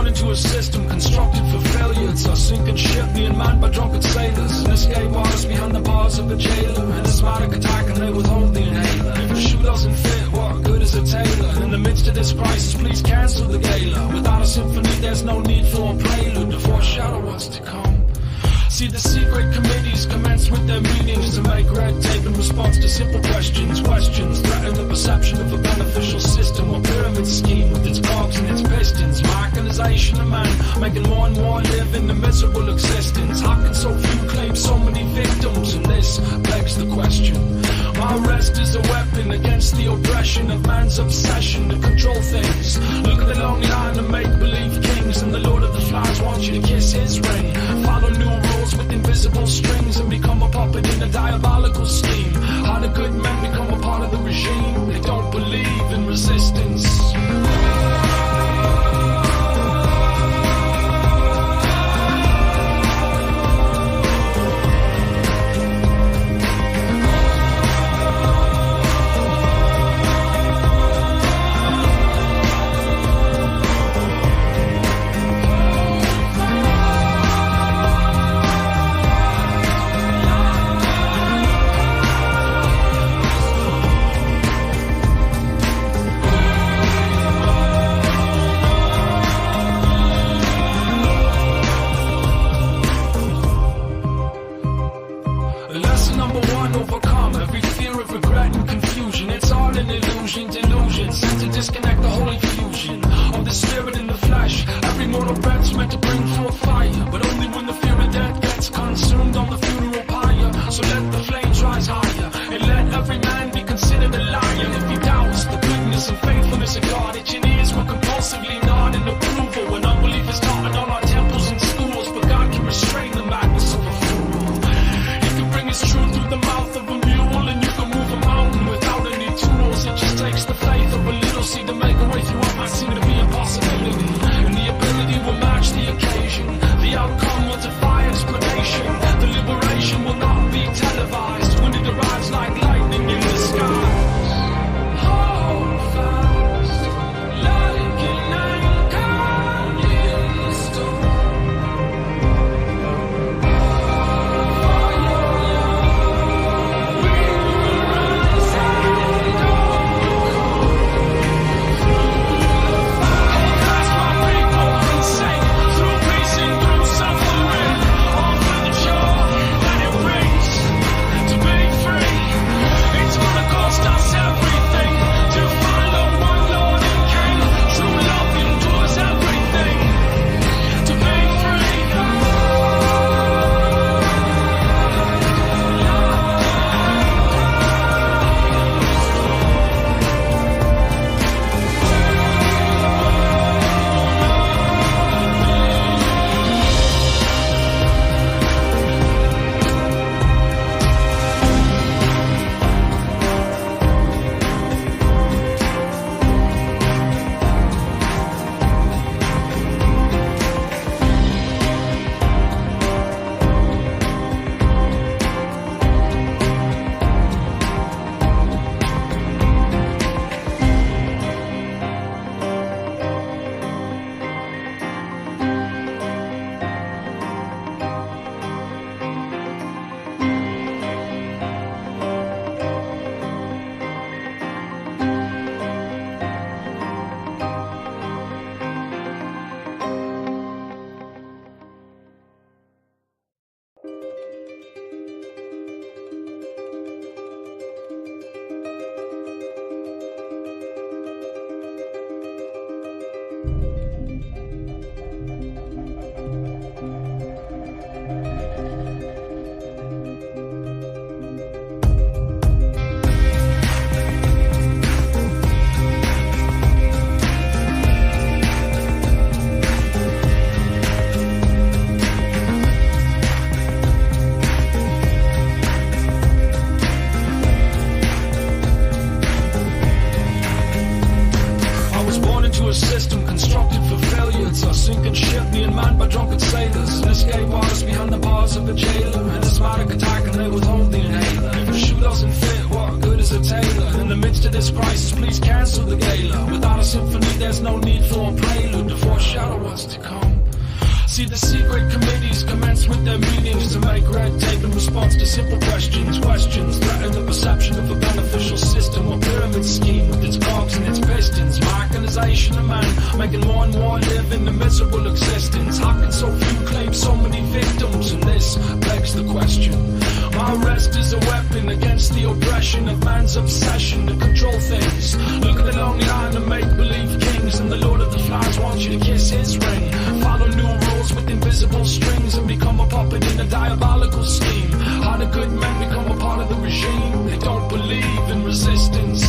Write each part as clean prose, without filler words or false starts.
into a system constructed for failure. It's a sinking ship being manned by drunken sailors. An escape artist behind the bars of a jailer. An asthmatic attack and they withhold the inhaler. If the shoe doesn't fit, what good is a tailor? In the midst of this crisis, please cancel the gala. Without a symphony, there's no need for a prelude to foreshadow what's to come. See, the secret committees commence with their meetings to make red tape in response to simple questions. Questions threaten the perception of a beneficial system or pyramid scheme with its cogs and its pistons. Mechanization of man, making more and more live in a miserable existence. How can so few claim so many victims? And this begs the question. My arrest is a weapon against the oppression of man's obsession to control things. Look at the long line of make-believe kings, and the Lord of the Flies wants you to kiss his ring. Follow new rules with invisible strings and become a puppet in a diabolical scheme. How do good men become a part of the regime? They don't believe in resistance. of a jailer, an asthmatic attack and they withhold the inhaler. If the shoe doesn't fit, what good is is a tailor. In the midst of this crisis, please cancel the gala. Without a symphony, there's no need for a prelude to foreshadow what's to come. See, the secret committees commence with their meetings to make red tape in response to simple questions. Questions threaten the perception of a beneficial system or pyramid scheme with its cogs and its pistons. Mechanization of man, making more and more live in a miserable existence. How can so few claim so many victims? And this begs the question. My arrest is a weapon against the oppression of man's obsession to control things. Look at the long line of make-believe kings, and the Lord of the Flies wants you to kiss his ring. Follow new rules with invisible strings and become a puppet in a diabolical scheme. How do good men become a part of the regime? They don't believe in resistance.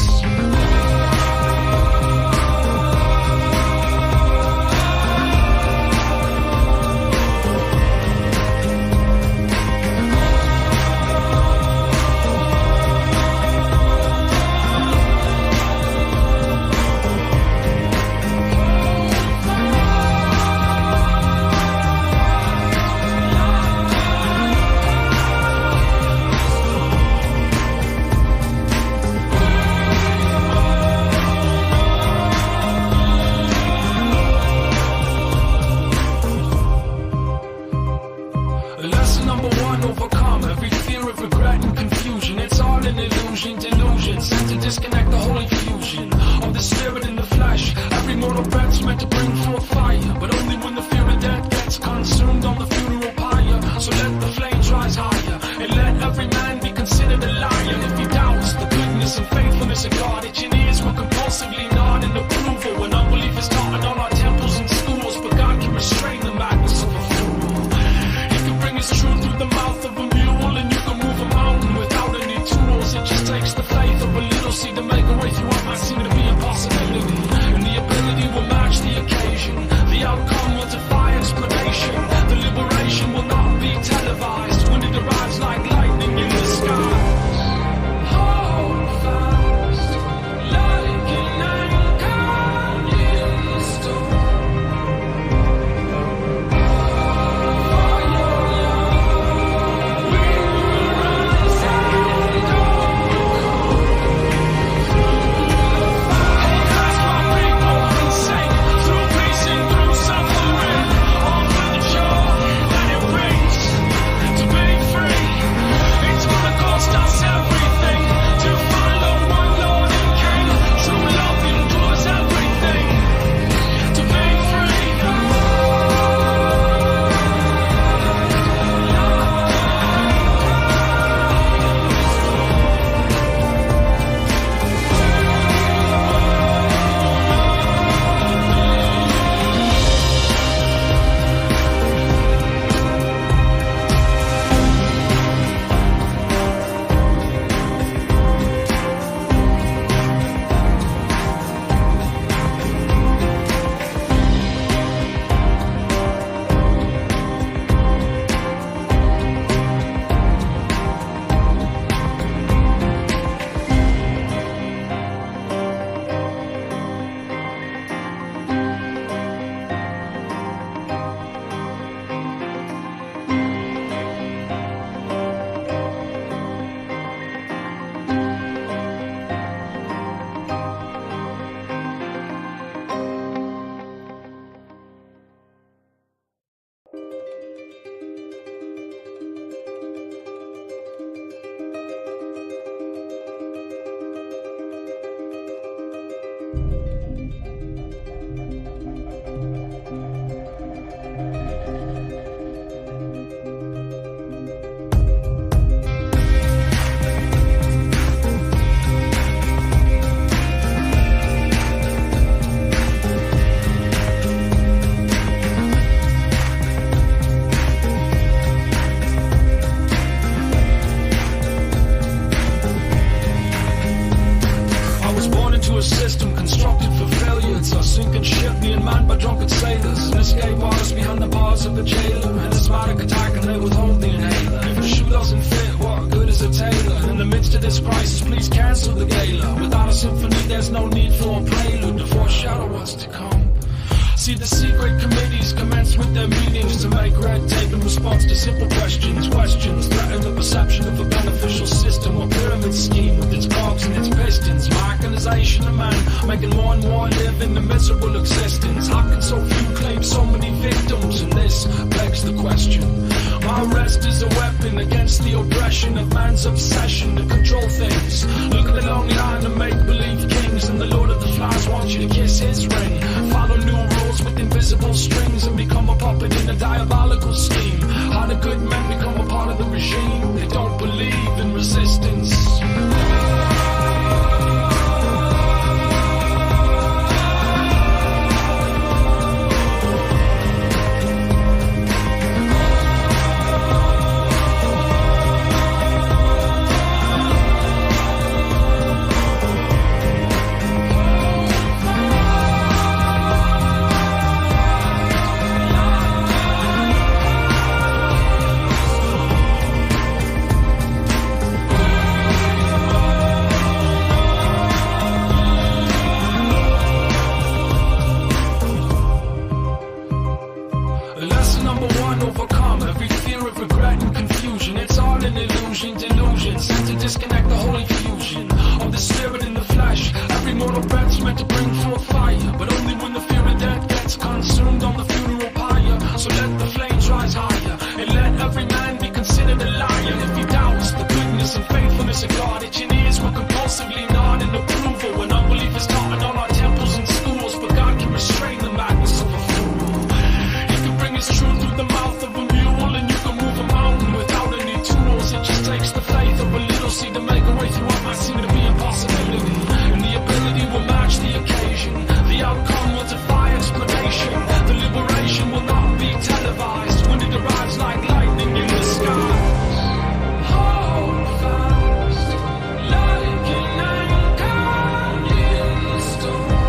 cancel the gala. Without a symphony, there's no need for a prelude to foreshadow what's to come. See, the secret committees commence with their meetings to make red tape in response to simple questions. Questions threaten the perception of a beneficial system or pyramid scheme with its cogs and its pistons. Mechanization of man, making more and more live in a miserable existence. How can so few claim so many victims? And this begs the question. My arrest is a weapon against the oppression of man's obsession to control things. Look at the long line of make-believe kings, and the Lord of the Flies wants you to kiss his ring. Follow new rules with invisible strings and become a puppet in a diabolical scheme. How do good men become a part of the regime? They don't believe in resistance. Lesson number one, overcome every fear of regret and confusion. It's all an illusion, delusion, sent to disconnect the holy fusion of the spirit in the flesh. Every mortal breath's meant to bring forth fire, but only when the fear of death gets consumed on the funeral pyre. So let the flames rise higher, and let every man be considered a liar. If he doubts the goodness and faithfulness of God, itching ears will compulsively nod in approval when unbelief is taught in all our temples and schools. But God can restrain the madness of a fool. It's true through the mouth of a mule, and you can move a mountain without any tools. It just takes the faith of a little seed to make a way through what might seem to be impossibility. And the ability will match the occasion. The outcome will defy explanation. The liberation will not be televised when it arrives like lightning in the sky. Hold fast, like an anchor in the storm.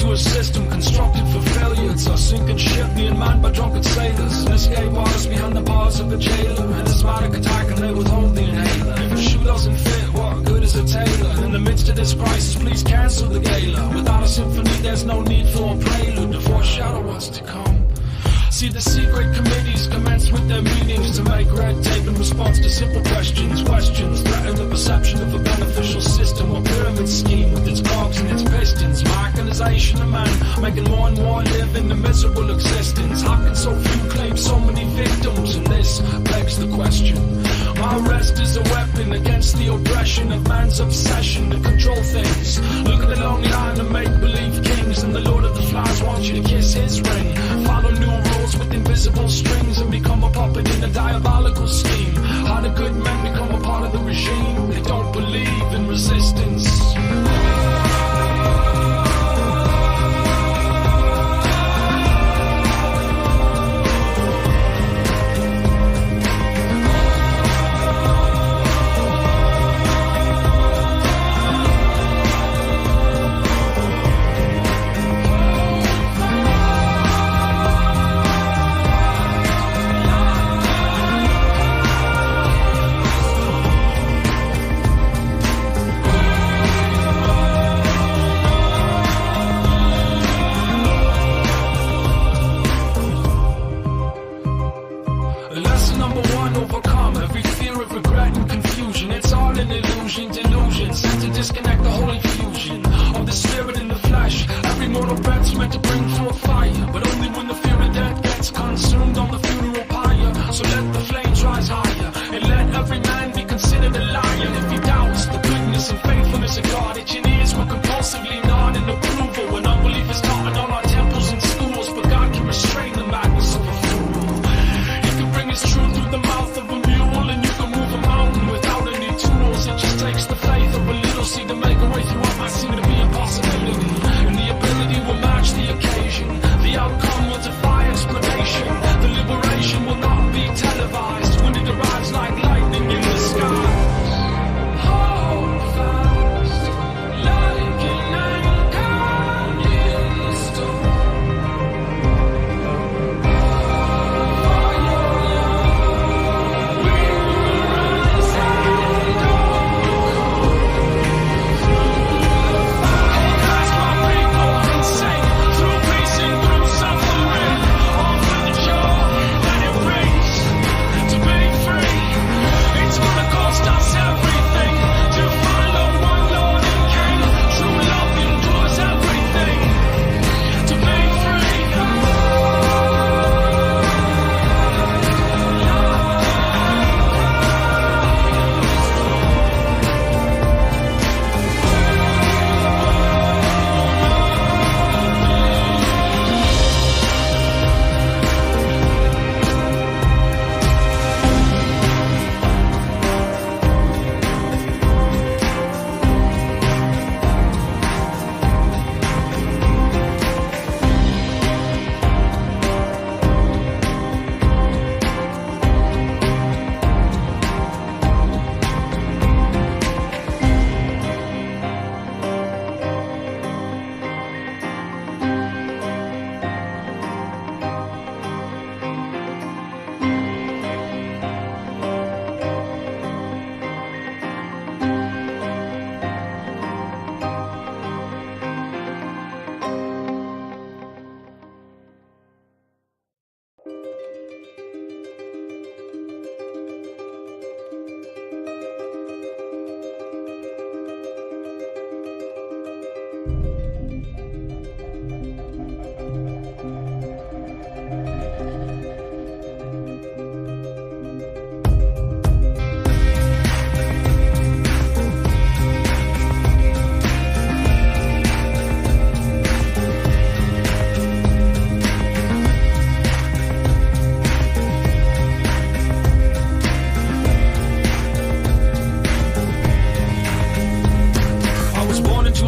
A system constructed for failure. It's a sinking ship being manned by drunken sailors. And escape waters behind the bars of a jailer. An asthmatic attack and they withhold the inhaler. If a shoe doesn't fit, what good is a tailor? In the midst of this crisis, please cancel the gala. Without a symphony, there's no need for a prelude to foreshadow what's to come. See, the secret committees commence with their meetings to make red tape in response to simple questions. Questions threaten the perception of a beneficial system or pyramid scheme with its cogs and its pistons. Mechanization of man, making more and more live in a miserable existence. How can so few claim so many victims? And this this begs the question. My arrest is a weapon against the oppression of man's obsession to control things. Look at the long line of make-believe kings, and the Lord of the Flies wants you to kiss his ring. Follow new rules with invisible strings and become a puppet in a diabolical scheme. How do good men become a part of the regime? They don't believe in resistance. Lesson number one, overcome every fear of regret and confusion. It's all an illusion, delusion, sent to disconnect the whole infusion of the spirit in the flesh. Every mortal breath's meant to bring forth fire, but only when the fear of death gets consumed on the funeral pyre. So let the flames rise higher, and let every man be considered a liar. If he doubts the goodness and faithfulness of God, itching ears will compulsively nod in approval when unbelief is taught in all our temples and schools. But God can restrain the madness of a fool. It's true through the mouth of a mule, and you can move a mountain without any tools. It just takes the faith of a little seed to make a way through what might seem to be impossibility. And the ability will match the occasion. The outcome will defy explanation. The liberation will not be televised when it arrives like lightning in the sky. Hold fast, like an anchor in the storm.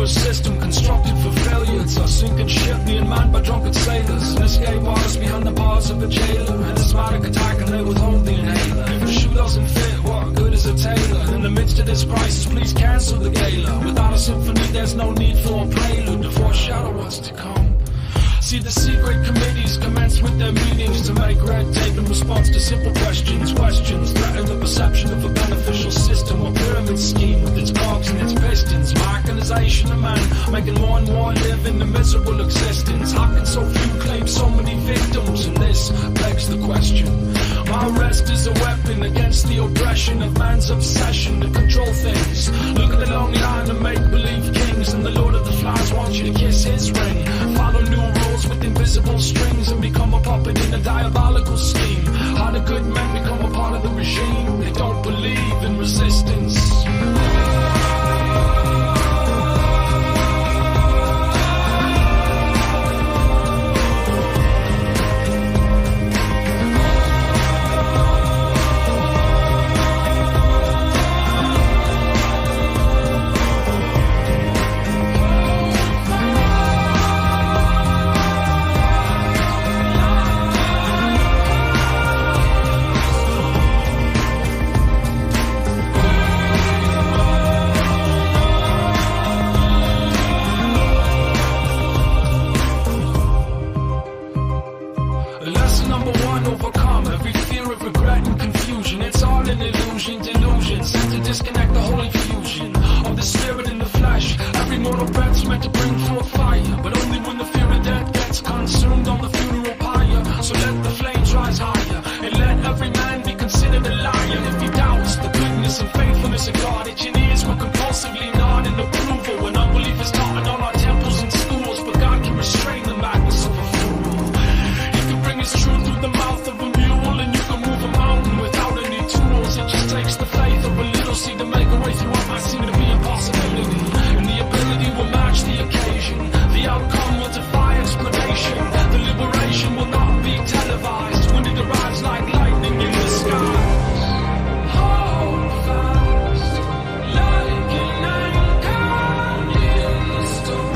System constructed for failure. It's a sinking ship being manned by drunken sailors. An escape artist behind the bars of a jailer. An asthmatic attack and they withhold the inhaler. If the shoe doesn't fit, what good is a tailor? In the midst of this crisis, please cancel the gala. Without a symphony, there's no need for a prelude to foreshadow what's to come. See, the secret committees commence with their meetings to make red tape in response to simple questions. Questions threaten the perception of a beneficial system or pyramid scheme with its cogs and its pistons. Mechanization of man, making more and more live in a miserable existence. How can so few claim so many victims? And this begs the question. My arrest is a weapon against the oppression of man's obsession to control things. Look at the long line of make-believe kings, and the Lord of the Flies wants you to kiss his ring. Follow new rules with invisible strings and become a puppet in a diabolical scheme. How the good men become a part of the regime. They don't believe in resistance. Lesson number one, overcome every fear of regret and confusion. It's all an illusion, delusion, sent to disconnect the whole infusion of the spirit in the flesh. Every mortal breath's meant to bring forth fire, but only when the fear of death gets consumed on the funeral pyre. So let the flames rise higher, and let every man be considered a liar. If he doubts the goodness and faithfulness of God, itching ears will compulsively nod in approval when unbelief is taught in all our temples and schools. But God can restrain the madness of a fool. It's true through the mouth of a mule, and you can move a mountain without any tools. It just takes the faith of a little seed to make a way through what might seem to be impossibility. And the ability will match the occasion. The outcome will defy explanation. The liberation will not be televised when it arrives like lightning in the sky. Hold fast, like an anchor in the storm.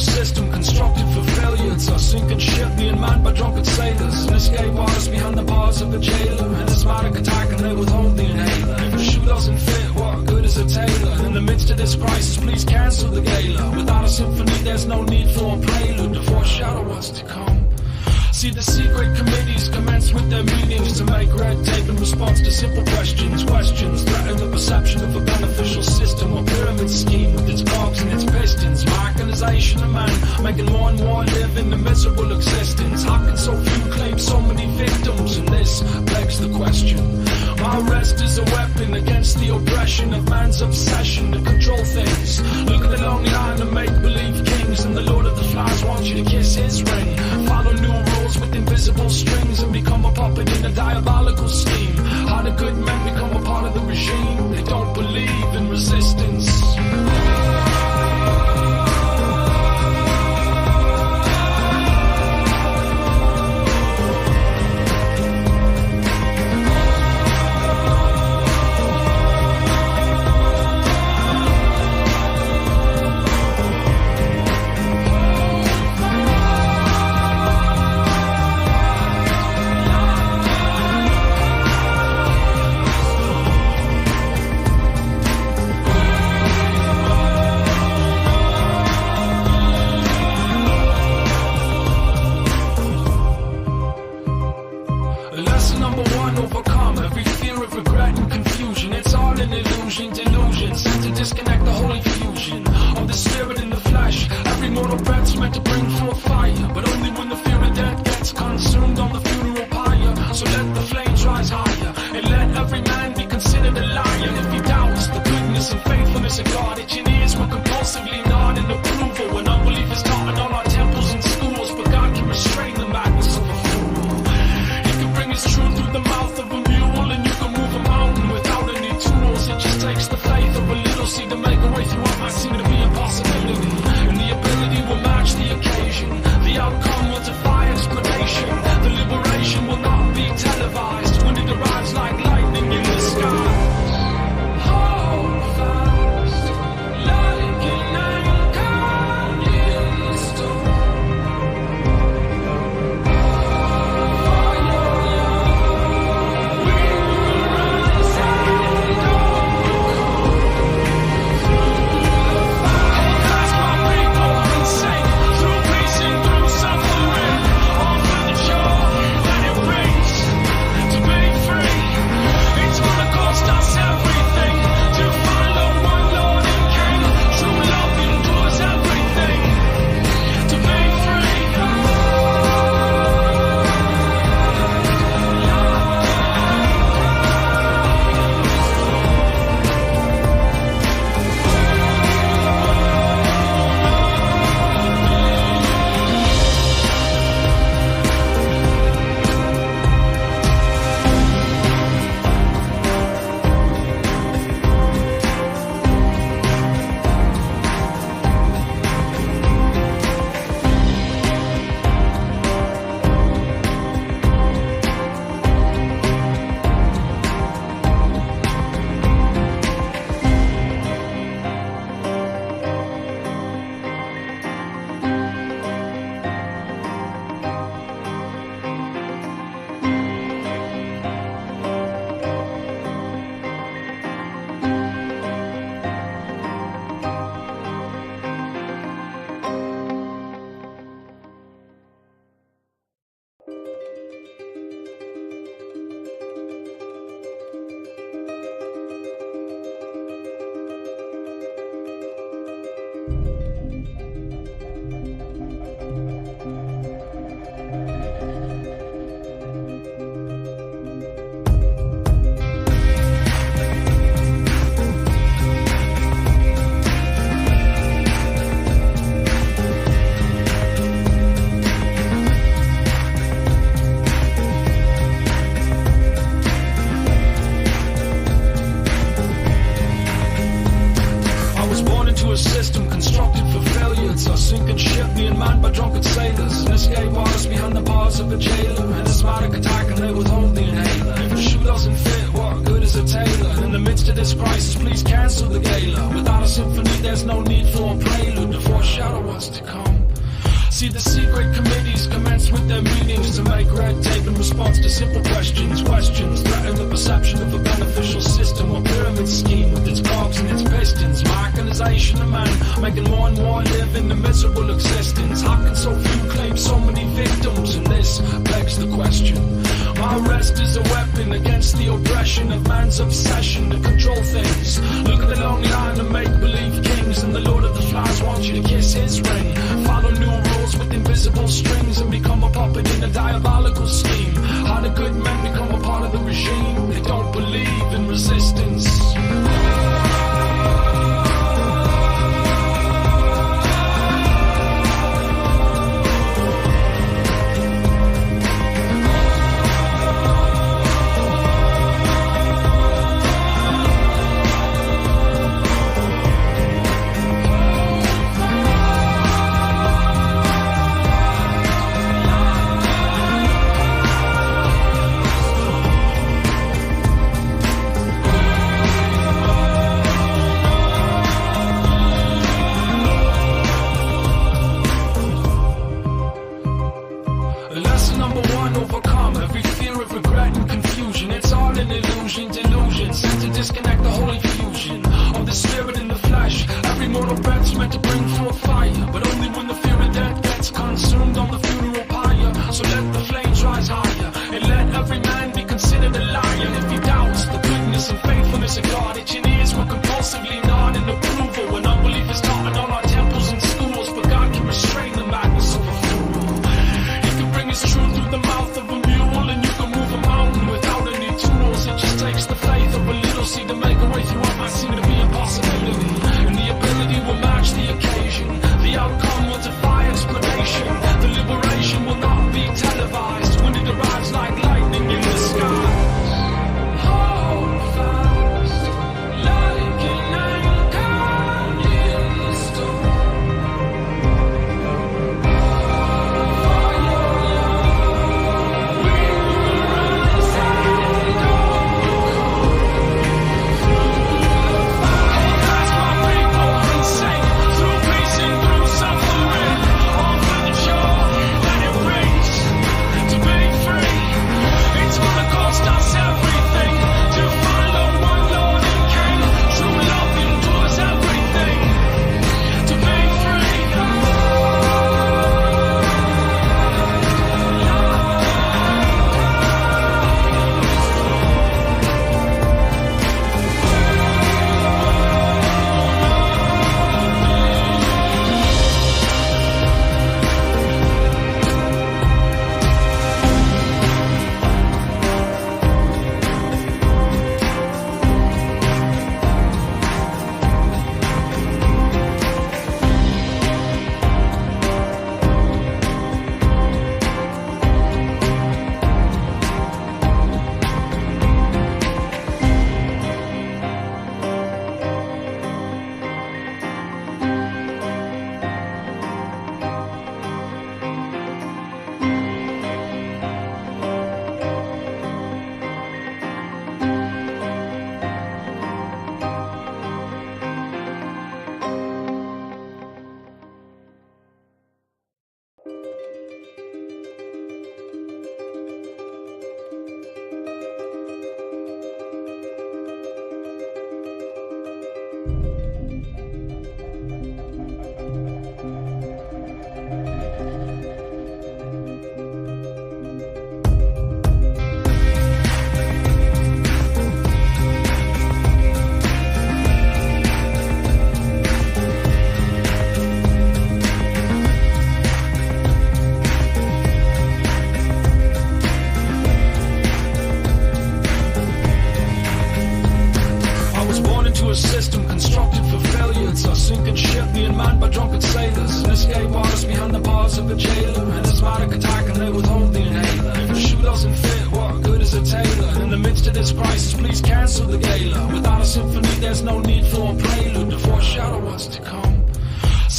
System constructed for failure. It's a sinking ship being manned by drunken sailors, and escape artists behind the bars of the jailer. An asthmatic attack and they withhold the inhaler. If the shoe doesn't fit, what good is a tailor? In the midst of this crisis, please cancel the gala. Without a symphony, there's no need for a prelude to foreshadow what's to come. See, the secret committees commence with their meetings to make red tape in response to simple questions. Questions threaten the perception of a beneficial system or pyramid scheme with its cogs and its pistons. Mechanization of man, making more and more live in a miserable existence. How can so few claim so many victims? And this begs the question. My arrest is a weapon against the oppression of man's obsession to control things. Look at the long line of make-believe kings, and the Lord of the Flies wants you to kiss his ring. Follow new rules with invisible strings and become a puppet in a diabolical scheme. How the good men become a part of the regime. They don't believe in resistance. a tailor. In the midst of this crisis, please cancel the gala. Without a symphony, there's no need for a prelude to foreshadow what's to come. See, the secret committees commence with their meetings to make red tape in response to simple questions. Questions threaten the perception of a beneficial system or pyramid scheme with its cogs and its pistons. My organization of man, making more and more live in a miserable existence. How can so few claim so many victims? And this begs the question. My arrest is a weapon against the oppression of man's obsession to control things. Look at the long line of make-believe kings, and the Lord of the Flies wants you to kiss his ring. Follow new rules with invisible strings and become a puppet in a diabolical scheme. How do good men become a part of the regime? They don't believe in resistance.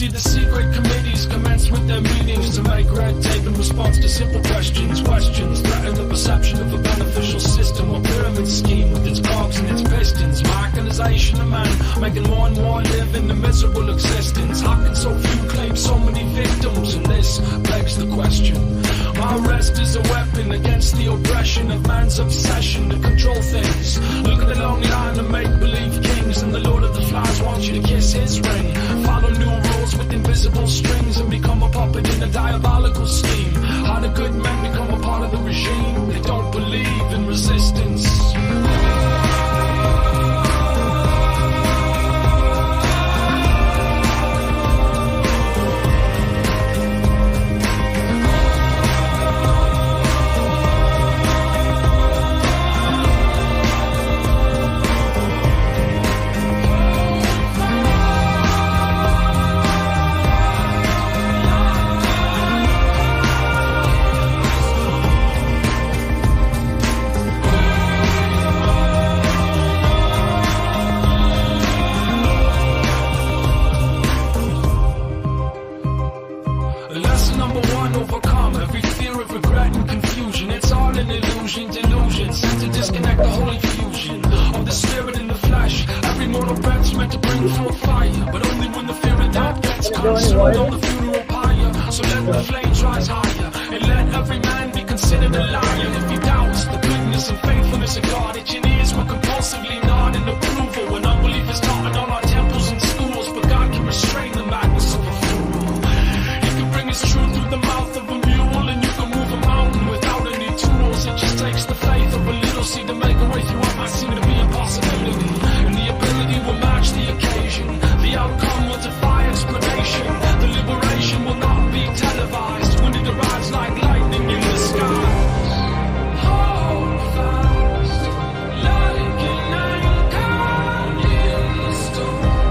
See, the secret committees commence with their meetings to make red tape in response to simple questions. Questions threaten the perception of a beneficial system or pyramid scheme with its cogs and its miserable existence? How can so few claim so many victims? And this begs the question. My arrest is a weapon against the oppression of man's obsession to control things. Look at the long line of make-believe kings, and the Lord of the Flies wants you to kiss his ring. Follow new rules with invisible strings and become a puppet in a diabolical scheme. How do good men become a part of the regime? They don't believe in resistance. Lesson number one, overcome every fear of regret and confusion. It's all an illusion, delusion, sent to disconnect the holy fusion of the spirit in the flesh. Every mortal breath's meant to bring forth fire, but only when the fear of death gets consumed on the funeral pyre. So let the flames rise higher, and let every man be considered a liar. If he doubts the goodness and faithfulness of God, itching ears will compulsively nod in approval when unbelief is taught in all our temples and schools. But God can restrain the madness of a fool. It's true through the mouth of a mule, and you can move a mountain without any tools. It just takes the faith of a little seed to make a way through what might seem to be impossibility, and the ability will match the occasion. The outcome will defy explanation. The liberation will not be televised when it arrives like lightning in the sky. Hold fast, like an anchor in the storm.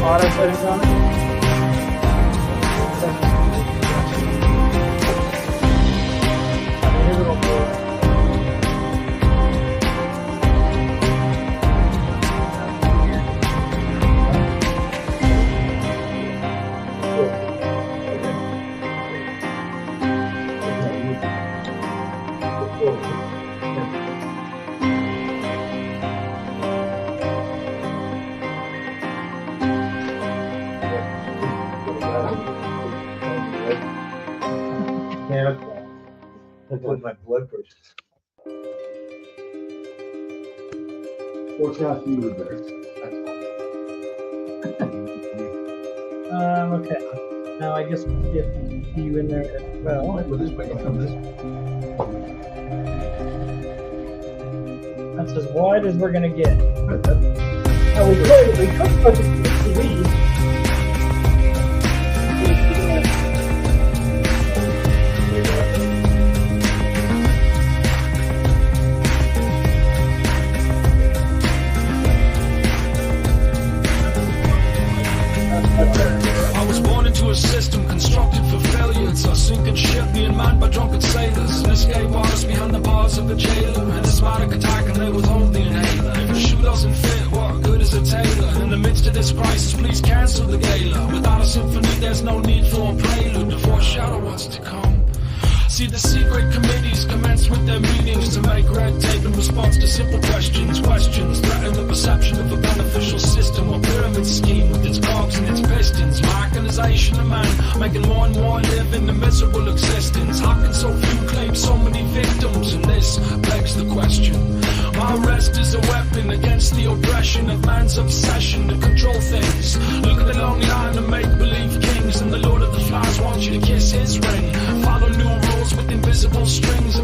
Auto settings on it. Yeah, that's what my blood pressure. What's got you with there? Okay. Now I guess we'll get you in there as well. Well, this way, come this way. That's as wide as we're gonna get. Now we could put it to these. I was born into a system constructed for failure. It's a sinking ship being manned by drunken sailors. And escape artists behind the bars of the jailer. And a asthmatic attack and they withhold the inhaler. If the shoe doesn't fit, what good is a tailor? And in the midst of this crisis, please cancel the gala. Without a symphony, there's no need for a prelude to foreshadow what's to come. See, the secret committees commence with their meetings to make red tape in response to simple questions. Questions threaten the perception of a beneficial system or pyramid scheme with its cogs and its pistons. Mechanization of man, making more and more live in a miserable existence. How can so few claim so many victims? And this begs the question. My arrest is a weapon against the oppression of man's obsession to control things. Look at the long line of make-believe kings, and the Lord of the Flies wants you to kiss his ring. Follow new rules with invisible strings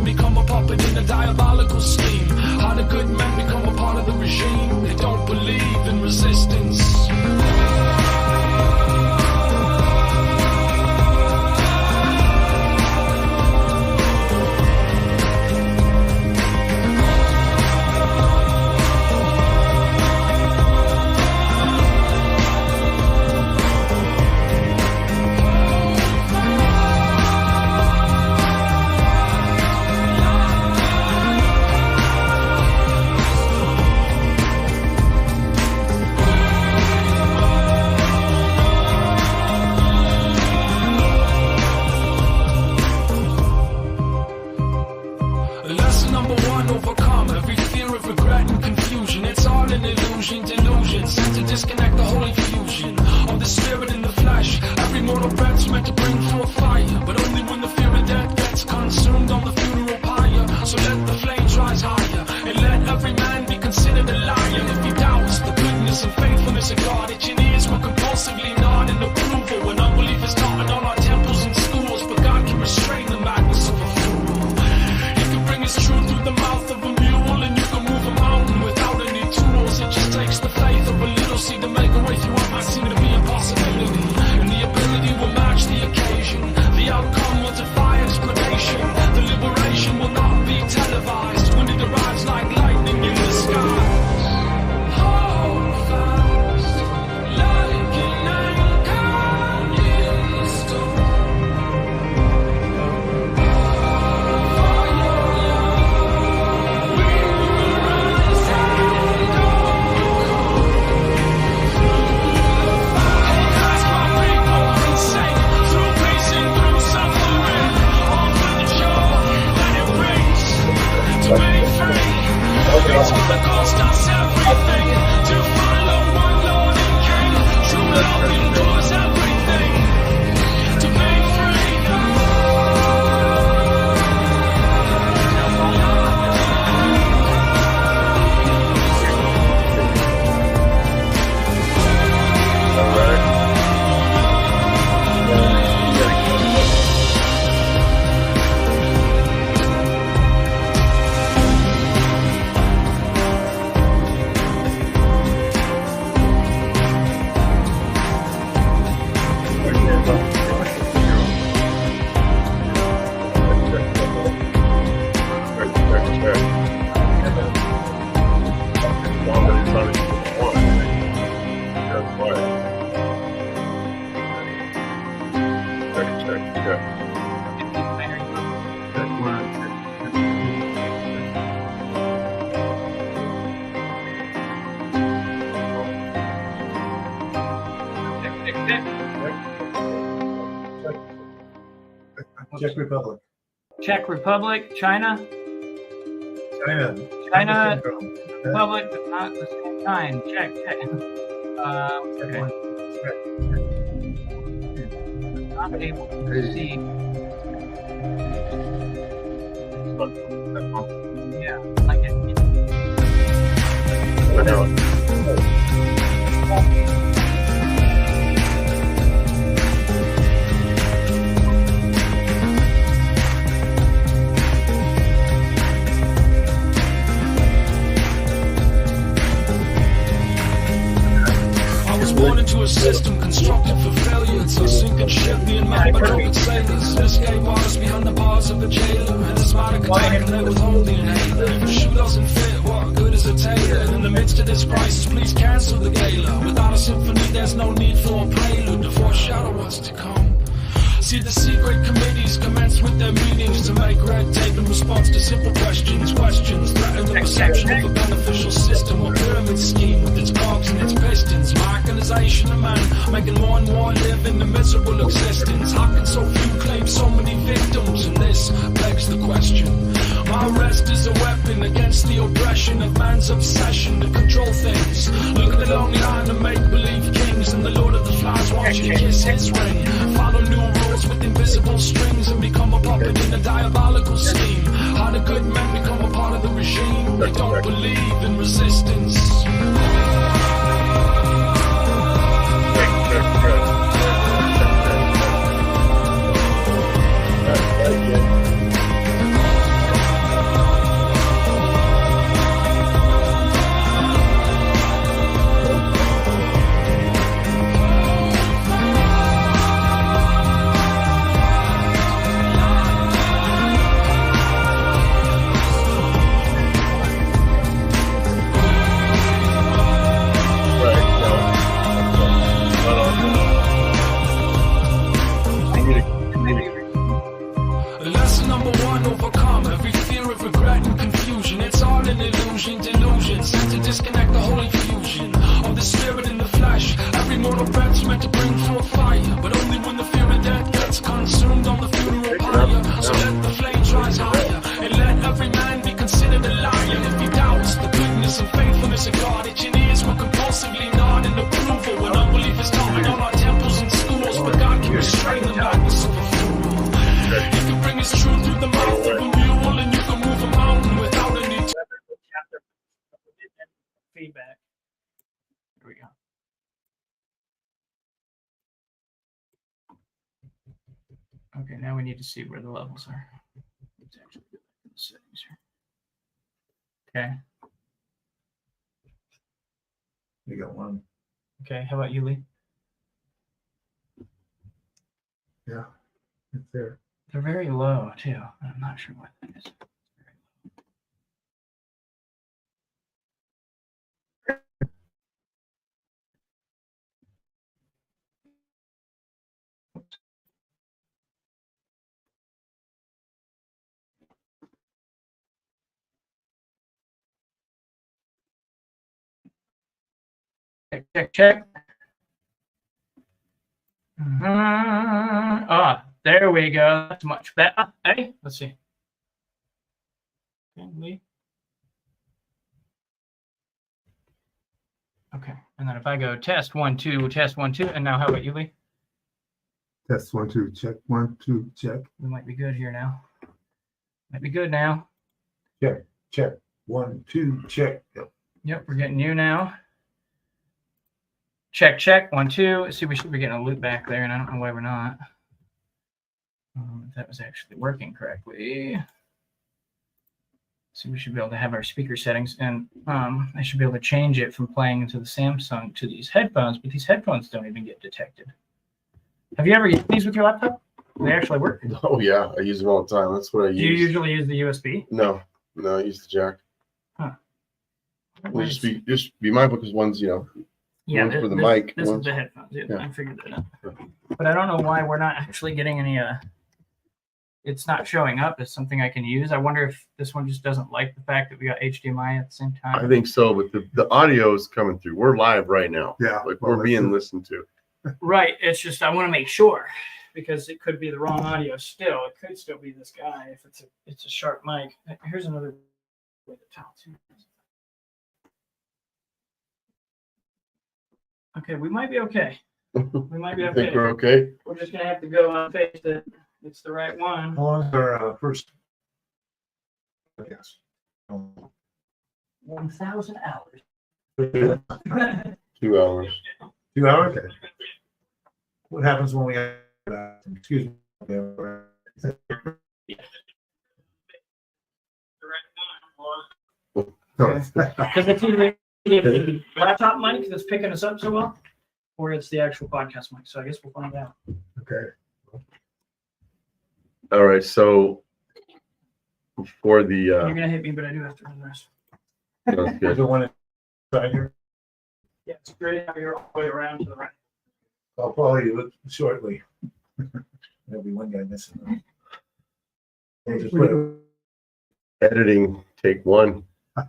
Czech Republic. Czech Republic, China, China. Republic, but not the same kind. Czech. Okay. Not able to see. Yeah, like it. Born into a system constructed for failure. It's a sinking ship being manned by drunken sailors. An escape artist behind the bars of a jailer. And a smart attack and they withhold the inhaler. If the shoe doesn't fit, what good is a tailor? And in the midst of this crisis, please cancel the gala. Without a symphony, there's no need for a prelude to foreshadow what's to come. See, the secret committees commence with their meetings to make red tape in response to simple questions. Questions threaten the perception of a beneficial system or pyramid scheme with its cogs and its pistons. Marginalization of man, making more and more live in a miserable existence. How can so few claim so many victims? And this begs the question. My arrest is a weapon against the oppression of man's obsession to control things. Look at the long line of make-believe kings, and the Lord of the Flies wants you to kiss his ring. Follow new rules with invisible strings and become a puppet in a diabolical scheme. How do good men become a part of the regime? They don't believe in resistance. Lesson number one, overcome every fear of regret and confusion. It's all an illusion, delusion, sent to disconnect the whole infusion of the spirit in the flesh. Every mortal breath's meant to bring forth fire, but only when the fear of death gets consumed on the funeral pyre. So let the flames rise higher, and let every man be considered a liar. If he doubts the goodness and faithfulness of God, itching ears will compulsively nod in approval when unbelief is taught in all our temples and schools. But God can restrain the madness of a fool. He can bring his truth through the mouth of a mule, and you can move a mountain without any Feedback. Here we go. Okay, now we need to see where the levels are. Let's actually go back to the settings here. Okay. You got one. Okay. How about you, Lee? Yeah, it's there. They're very low too. I'm not sure what that is. Check. There we go. That's much better. Hey, let's see. Okay, Lee. Okay, and then if I go test 1 2, test 1 2, and now how about you, Lee? Test 1 2, check 1 2, check. We might be good here now. Might be good now. Check 1 2, check. Yep, we're getting you now. Check 1 2. See, we should be getting a loop back there, and I don't know why we're not. If that was actually working correctly. So we should be able to have our speaker settings, and I should be able to change it from playing into the Samsung to these headphones, but these headphones don't even get detected. Have you ever used these with your laptop? They actually work. Oh yeah, I use them all the time. That's what I use. Do you usually use the USB? No, I use the jack. Huh. Well, just be mindful because one's Yeah, One's for the this, mic. This is one's- the headphones. Yeah, yeah. I figured that out. But I don't know why we're not actually getting any. It's not showing up as something I can use. I wonder if this one just doesn't like the fact that we got HDMI at the same time. I think so, but the audio is coming through. We're live right now. Yeah, Like well, we're being that's listened to. Right. It's just I want to make sure because it could be the wrong audio still. It could still be this guy if it's a sharp mic. Here's another way to tell too. Okay, we might be okay. We might be You okay. think we're okay? We're just gonna have to go on face that it's the right one. How long is our first? Yes. 1,000 hours. 2 hours. 2 hours? Okay. What happens when we excuse me? The right one. So, Because it's either the laptop mic that's picking us up so well, or it's the actual podcast mic. So I guess we'll find out. okay. All right. So for the You're gonna hit me, but I do have to run the rest. sounds Is good. there one inside here? Yeah, it's great how you're all the way around to the right. I'll follow you shortly. There'll be one guy missing. We'll just put it- Editing take one. All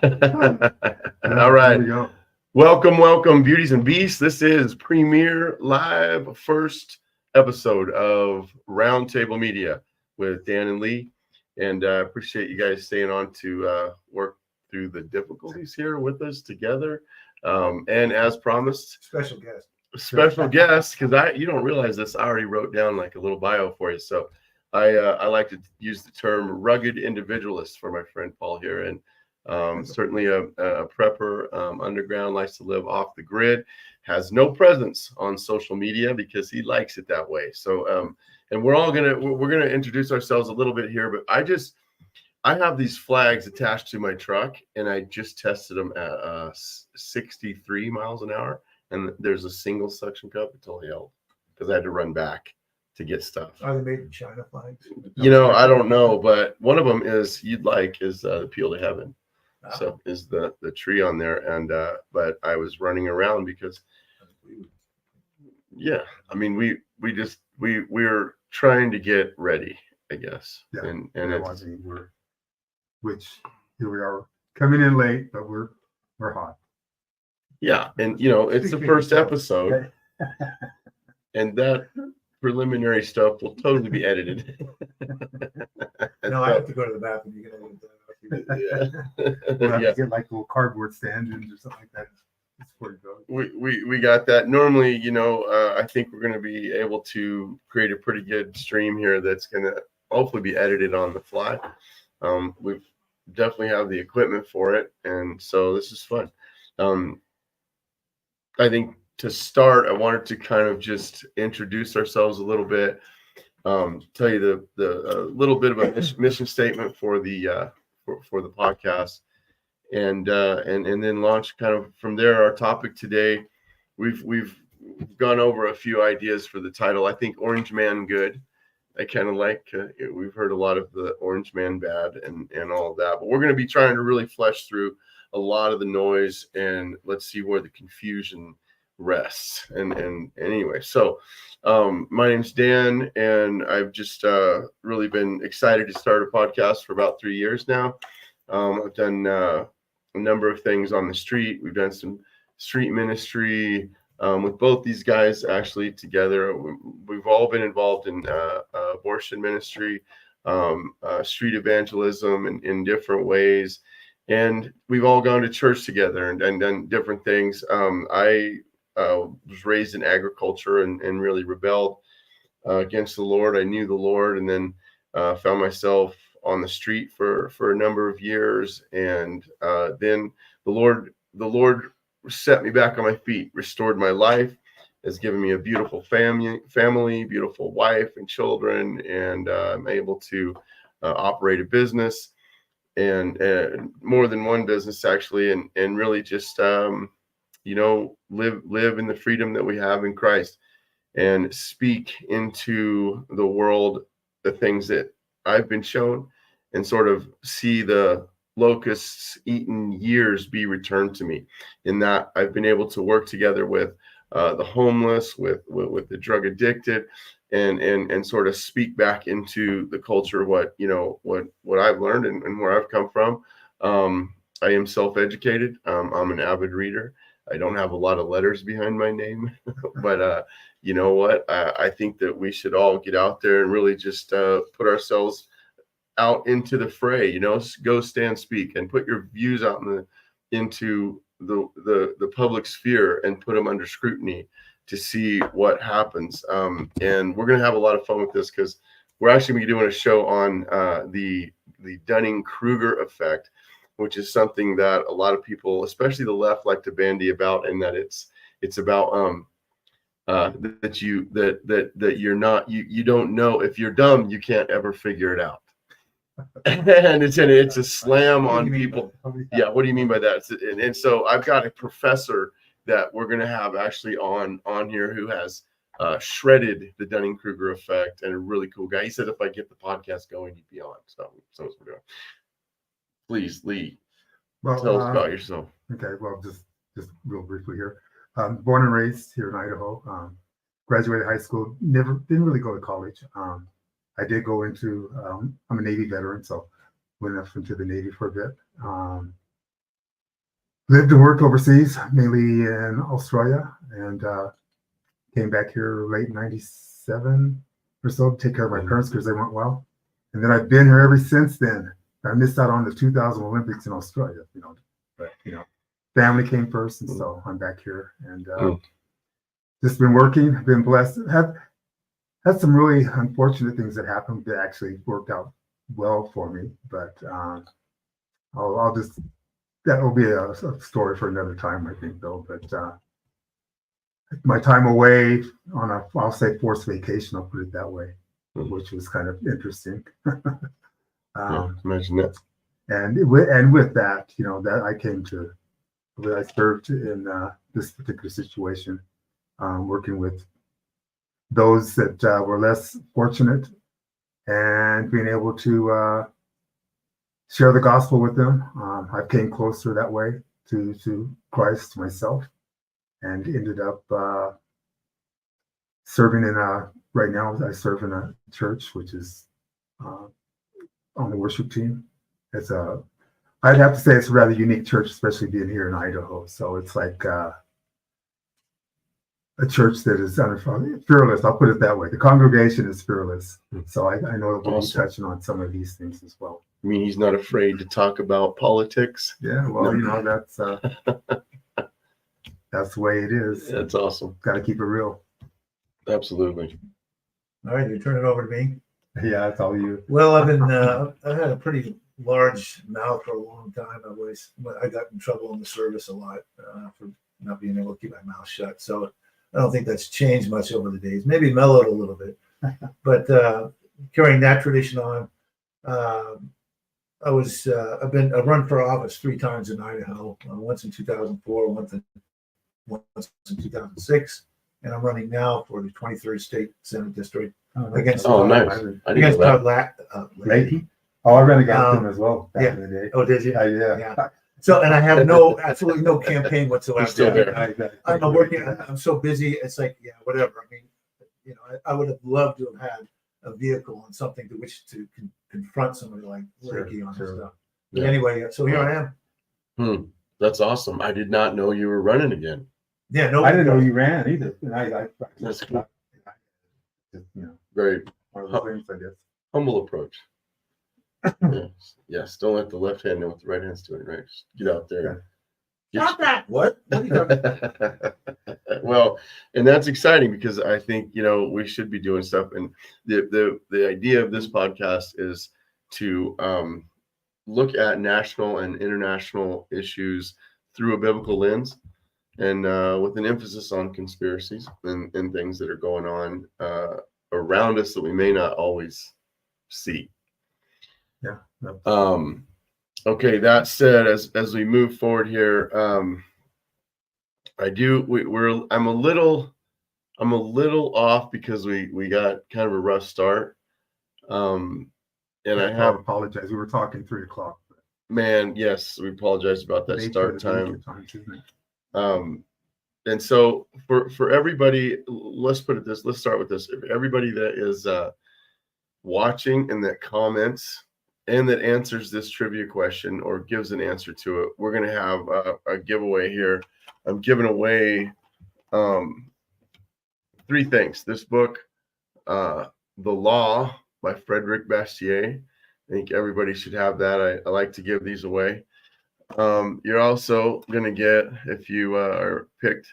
There right. we go. Welcome, beauties and beasts. This is premiere live first episode of Roundtable Media with Dan and Lee. And I appreciate you guys staying on to work through the difficulties here with us together. And as promised, Special guest. special guest, because you don't realize this, I already wrote down like a little bio for you. So I like to use the term rugged individualist for my friend Paul here. And certainly a prepper, underground, likes to live off the grid, has no presence on social media because he likes it that way. So and we're gonna introduce ourselves a little bit here, but I have these flags attached to my truck, and I just tested them at 63 miles an hour, and there's a single suction cup. It's all hell because I had to run back to get stuff. Are they made in China flags? I don't know, but one of them is the Appeal to Heaven. So is the tree on there, and but I was running around because I mean we're trying to get ready, I guess. Yeah. And Yeah, it's, which here we are coming in late, but we're hot. yeah, and it's the first episode, and that preliminary stuff will totally be edited. No, I have to go to the bathroom. You can edit that out. We'll have Yeah. to get like little cardboard stand ins or something like that. That's where it goes. We got that. Normally, I think we're going to be able to create a pretty good stream here that's going to hopefully be edited on the fly. We've definitely have the equipment for it, and so this is fun. I think to start, I wanted to kind of just introduce ourselves a little bit, tell you the little bit of a mission statement for the for the podcast, and then launch kind of from there. Our topic today, we've gone over a few ideas for the title. I think Orange Man Good. I kind of like, we've heard a lot of the Orange Man Bad and all of that, but we're going to be trying to really flesh through a lot of the noise, and let's see where the confusion rests. And anyway, so my name's Dan, and I've just really been excited to start a podcast for about 3 years now. I've done a number of things on the street. We've done some street ministry with both these guys actually together. We've all been involved in abortion ministry, street evangelism in different ways. And we've all gone to church together and done different things. I was raised in agriculture and really rebelled against the Lord. I knew the Lord, and then found myself on the street for a number of years. And then the Lord set me back on my feet, restored my life, has given me a beautiful family, beautiful wife and children, and I'm able to operate a business, and more than one business actually, and really just live in the freedom that we have in Christ, and speak into the world the things that I've been shown, and sort of see the locusts eaten years be returned to me, in that I've been able to work together with the homeless, with the drug addicted, and sort of speak back into the culture what I've learned and where I've come from. I am self-educated. I'm an avid reader. I don't have a lot of letters behind my name, but you know what? I think that we should all get out there and really just put ourselves out into the fray. Go stand, speak, and put your views out into the public sphere and put them under scrutiny to see what happens. And we're going to have a lot of fun with this, because we're actually going to be doing a show on the Dunning-Kruger effect, which is something that a lot of people, especially the left, like to bandy about, and that it's about that you're not, you don't know. If you're dumb, you can't ever figure it out. And it's a slam on people. Yeah, what do you mean by that? And so I've got a professor that we're going to have actually on here who has shredded the Dunning-Kruger effect, and a really cool guy. He said if I get the podcast going, he'd be on. So that's what we're doing. Please, Lee, tell us about yourself. Okay, well, just real briefly here. Born and raised here in Idaho. Graduated high school. Didn't really go to college. I did go into. I'm a Navy veteran, so went up into the Navy for a bit. Lived and worked overseas, mainly in Australia, and came back here late '97 or so to take care of my parents because they weren't well. And then I've been here ever since then. I missed out on the 2000 Olympics in Australia, but family came first, and so I'm back here, and just been working, been blessed. Had some really unfortunate things that happened that actually worked out well for me, but I'll just, that will be a story for another time, I think, though. But my time away on I'll say forced vacation, I'll put it that way, which was kind of interesting. Imagine that. And with that, that I came to, I served in this particular situation, working with those that were less fortunate, and being able to share the gospel with them. I came closer that way to Christ myself, and ended up serving in right now I serve in a church which is on the worship team. I'd have to say it's a rather unique church, especially being here in Idaho. So it's like a church that is fearless. I'll put it that way. The congregation is fearless. So I know that we'll be touching on some of these things as well. I mean, he's not afraid to talk about politics. Yeah, well, that's that's the way it is. That's awesome. Got to keep it real. Absolutely. All right, you turn it over to me. Yeah, that's all you. Well, I've had a pretty large mouth for a long time. I got in trouble in the service a lot for not being able to keep my mouth shut. So I don't think that's changed much over the days. Maybe mellowed a little bit, but carrying that tradition on. I've run for office 3 times in Idaho. Once in 2004, once in 2006, and I'm running now for the 23rd State Senate District against. Nice. Against Todd Leahy. Oh, I ran against him as well back in the day. Oh, did you? Yeah. So, and I have absolutely no campaign whatsoever. Still there. I'm working. I'm so busy. It's like, whatever. I mean, I would have loved to have had a vehicle and something to which to confront somebody like Leahy on this stuff. But anyway, so here I am. That's awesome. I did not know you were running again. Yeah, no, I didn't know you ran either. And I That's cool. Very one of those things, I guess. Humble approach. Yes. Don't let the left hand know what the right hand's doing, right? Just get out there. Stop that. What? What are you talking about? Well, and that's exciting because I think, we should be doing stuff. And the idea of this podcast is to look at national and international issues through a biblical lens, and with an emphasis on conspiracies and things that are going on around us that we may not always see. Yeah. Okay. That said, as we move forward here, I'm a little off because we got kind of a rough start. And I apologize. We were talking 3 o'clock. Man, yes, we apologize about that Nature start of time. nature times, isn't it? And so for everybody, let's put it this. Let's start with this. Everybody that is watching and that comments and that answers this trivia question or gives an answer to it, we're going to have a giveaway here. I'm giving away 3 things. This book, The Law by Frederick Bastiat. I think everybody should have that. I like to give these away. You're also going to get, if you are picked,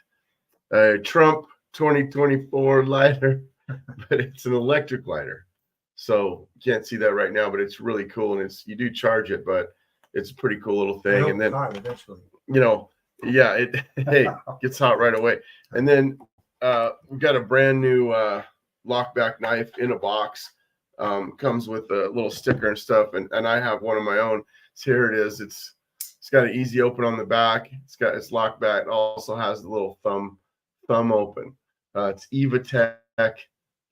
a Trump 2024 lighter, but it's an electric lighter. So you can't see that right now, but it's really cool. And you do charge it, but it's a pretty cool little thing. And then, eventually. Yeah, it gets hot right away. And then we've got a brand new lockback knife in a box. Comes with a little sticker and stuff. And I have one of my own. So here it is. It's got an easy open on the back. It's locked back. It also has the little thumb open. It's EvaTech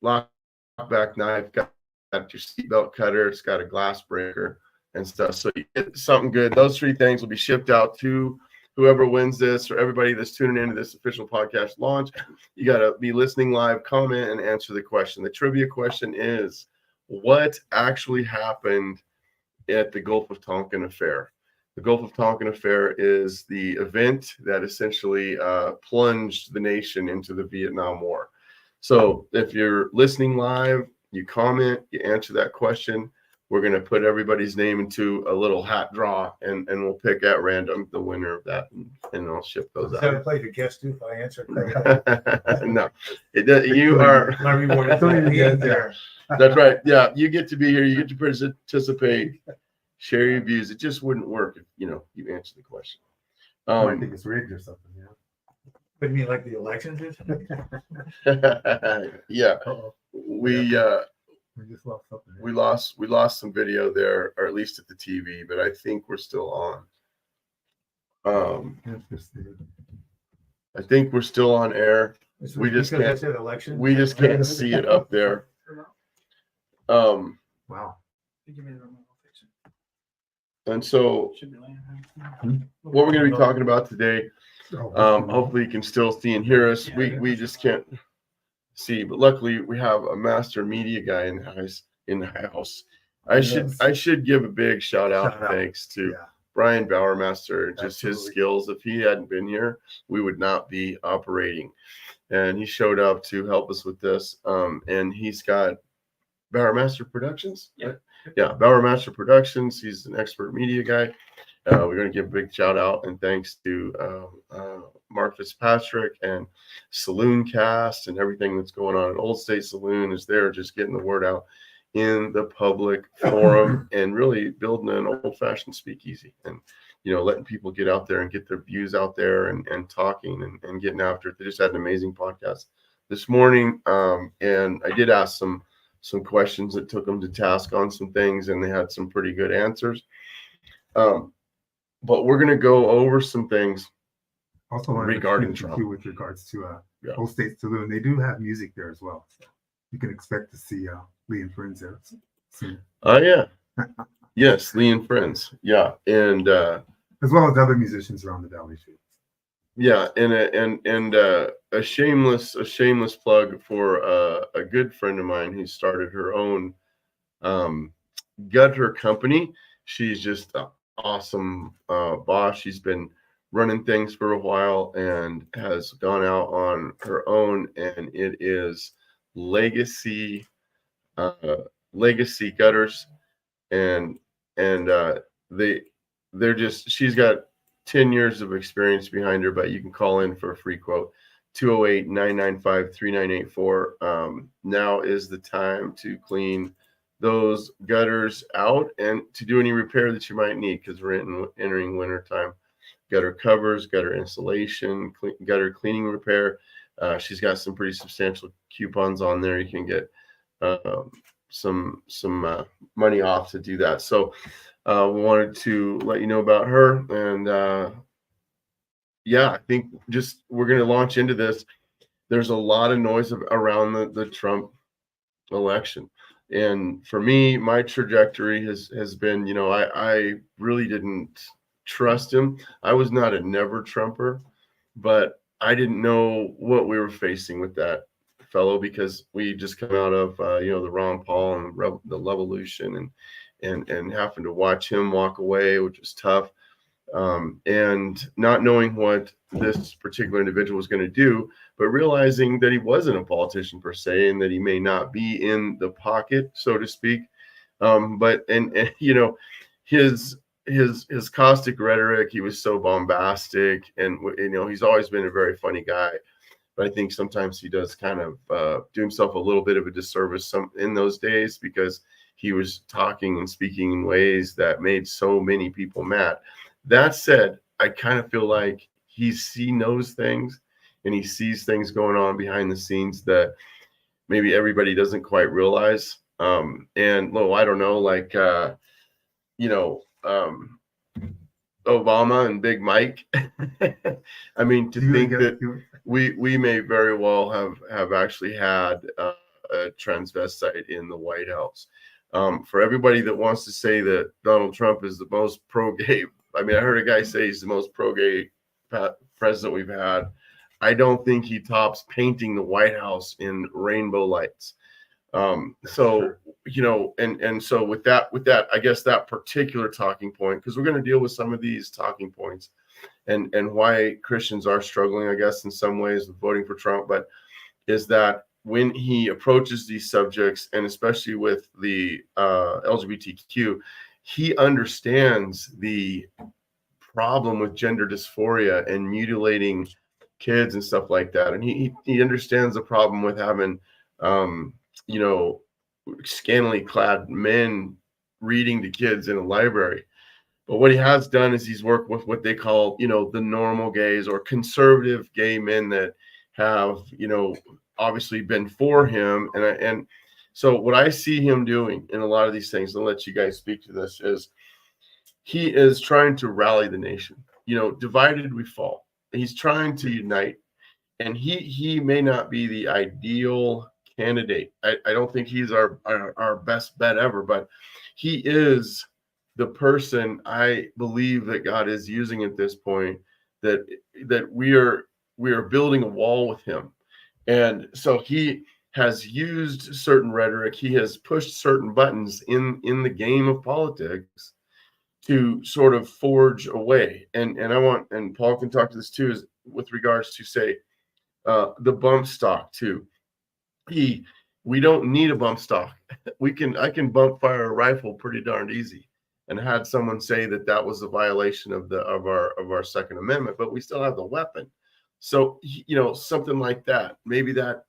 lockback knife. Got your seatbelt cutter. It's got a glass breaker and stuff. So you get something good. Those 3 things will be shipped out to whoever wins this, or everybody that's tuning into this official podcast launch. You got to be listening live, comment, and answer the question. The trivia question is, what actually happened at the Gulf of Tonkin affair? The Gulf of Tonkin affair is the event that essentially plunged the nation into the Vietnam War. So if you're listening live, you comment, you answer that question, we're going to put everybody's name into a little hat draw, and we'll pick at random the winner of that, and I'll ship those Does that out. apply to guess too if I answer? No, it does. You are. My reward is Don't even get there. That's right. Yeah, you get to be here. You get to participate, share your views. It just wouldn't work if you answer the question. I think it's rigged or something. Yeah. What do you mean, like the elections is? Yeah, Uh-oh. we just lost something. we lost some video there, or at least at the TV, but I think we're still on. Interesting. I think we're still on air. We just Because I can't. said election. We just can't see it up there. Wow. And so what we're going to be talking about today, hopefully you can still see and hear us. We just can't see, but luckily we have a master media guy in the house. I should give a big shout out thanks to Brian Bowermaster, just his skills. If he hadn't been here, we would not be operating. And he showed up to help us with this. And he's got Bowermaster Productions. Yeah. Yeah, Bowermaster Productions. He's an expert media guy. We're going to give a big shout out and thanks to Mark Fitzpatrick and Saloon Cast and everything that's going on. Old State Saloon is there just getting the word out in the public forum and really building an old-fashioned speakeasy and letting people get out there and get their views out there and talking and getting after it. They just had an amazing podcast this morning, and I did ask some questions that took them to task on some things, and they had some pretty good answers. But we're going to go over some things also regarding Trump. With regards to Old State Saloon, they do have music there as well. So you can expect to see Lee and Friends there soon. Oh yeah, yes, Lee and Friends. Yeah, and as well as other musicians around the Valley too. Yeah, and a shameless plug for a good friend of mine who started her own gutter company. She's just an awesome boss. She's been running things for a while and has gone out on her own, and it is Legacy Gutters, and they're just, she's got 10 years of experience behind her, but you can call in for a free quote, 208-995-3984. Now is the time to clean those gutters out and to do any repair that you might need, because we're entering winter time. Gutter covers, gutter insulation, gutter cleaning repair. She's got some pretty substantial coupons on there. You can get some money off to do that. So we wanted to let you know about her, and I think just we're going to launch into this. There's a lot of noise around the Trump election. And for me, my trajectory has been, you know, I really didn't trust him. I was not a never Trumper, but I didn't know what we were facing with that fellow, because we just come out of you know, the Ron Paul and the Levolution, and having to watch him walk away, which was tough. And not knowing what this particular individual was going to do, but realizing that he wasn't a politician per se, and that he may not be in the pocket, so to speak. But you know, his caustic rhetoric, he was so bombastic, and you know, he's always been a very funny guy. But I think sometimes he does kind of do himself a little bit of a disservice in those days, because he was talking and speaking in ways that made so many people mad. That said, I kind of feel like he knows things, and he sees things going on behind the scenes that maybe everybody doesn't quite realize. And well, I don't know, like you know, Obama and Big Mike. I mean, to think that we may very well have actually had a transvestite in the White House. For everybody that wants to say that Donald Trump is the most pro-gay, I mean, I heard a guy say he's the most pro-gay president we've had. I don't think he tops painting the White House in rainbow lights. So, you know, and so with that, I guess that particular talking point, because we're going to deal with some of these talking points and why Christians are struggling, I guess, in some ways with voting for Trump, but is that when he approaches these subjects, and especially with the LGBTQ, he understands the problem with gender dysphoria and mutilating kids and stuff like that. And he understands the problem with having, you know, scantily clad men reading to kids in a library. But what he has done is he's worked with what they call, you know, the normal gays, or conservative gay men that have, you know, obviously been for him. And so what I see him doing in a lot of these things, and I'll let you guys speak to this, is he is trying to rally the nation. You know, divided we fall. He's trying to unite. And he may not be the ideal candidate. I don't think he's our best bet ever, but he is the person I believe that God is using at this point, that we are building a wall with him. And so he has used certain rhetoric, he has pushed certain buttons in the game of politics to sort of forge a way. And I want, and Paul can talk to this too, is with regards to, say, the bump stock too. We don't need a bump stock. I can bump fire a rifle pretty darn easy, and had someone say that was a violation of our Second Amendment, but we still have the weapon. So, you know, something like that, maybe that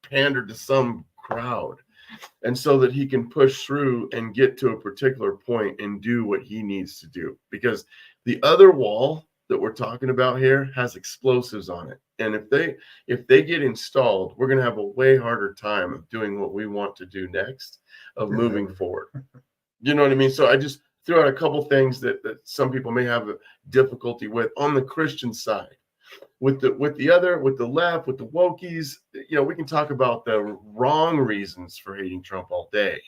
pandered to some crowd, and so that he can push through and get to a particular point and do what he needs to do. Because the other wall that we're talking about here has explosives on it, and if they get installed, we're going to have a way harder time of doing what we want to do next, of moving forward. You know what I mean? So I just threw out a couple things that some people may have a difficulty with on the Christian side. With the left, with the wokies, you know, we can talk about the wrong reasons for hating Trump all day.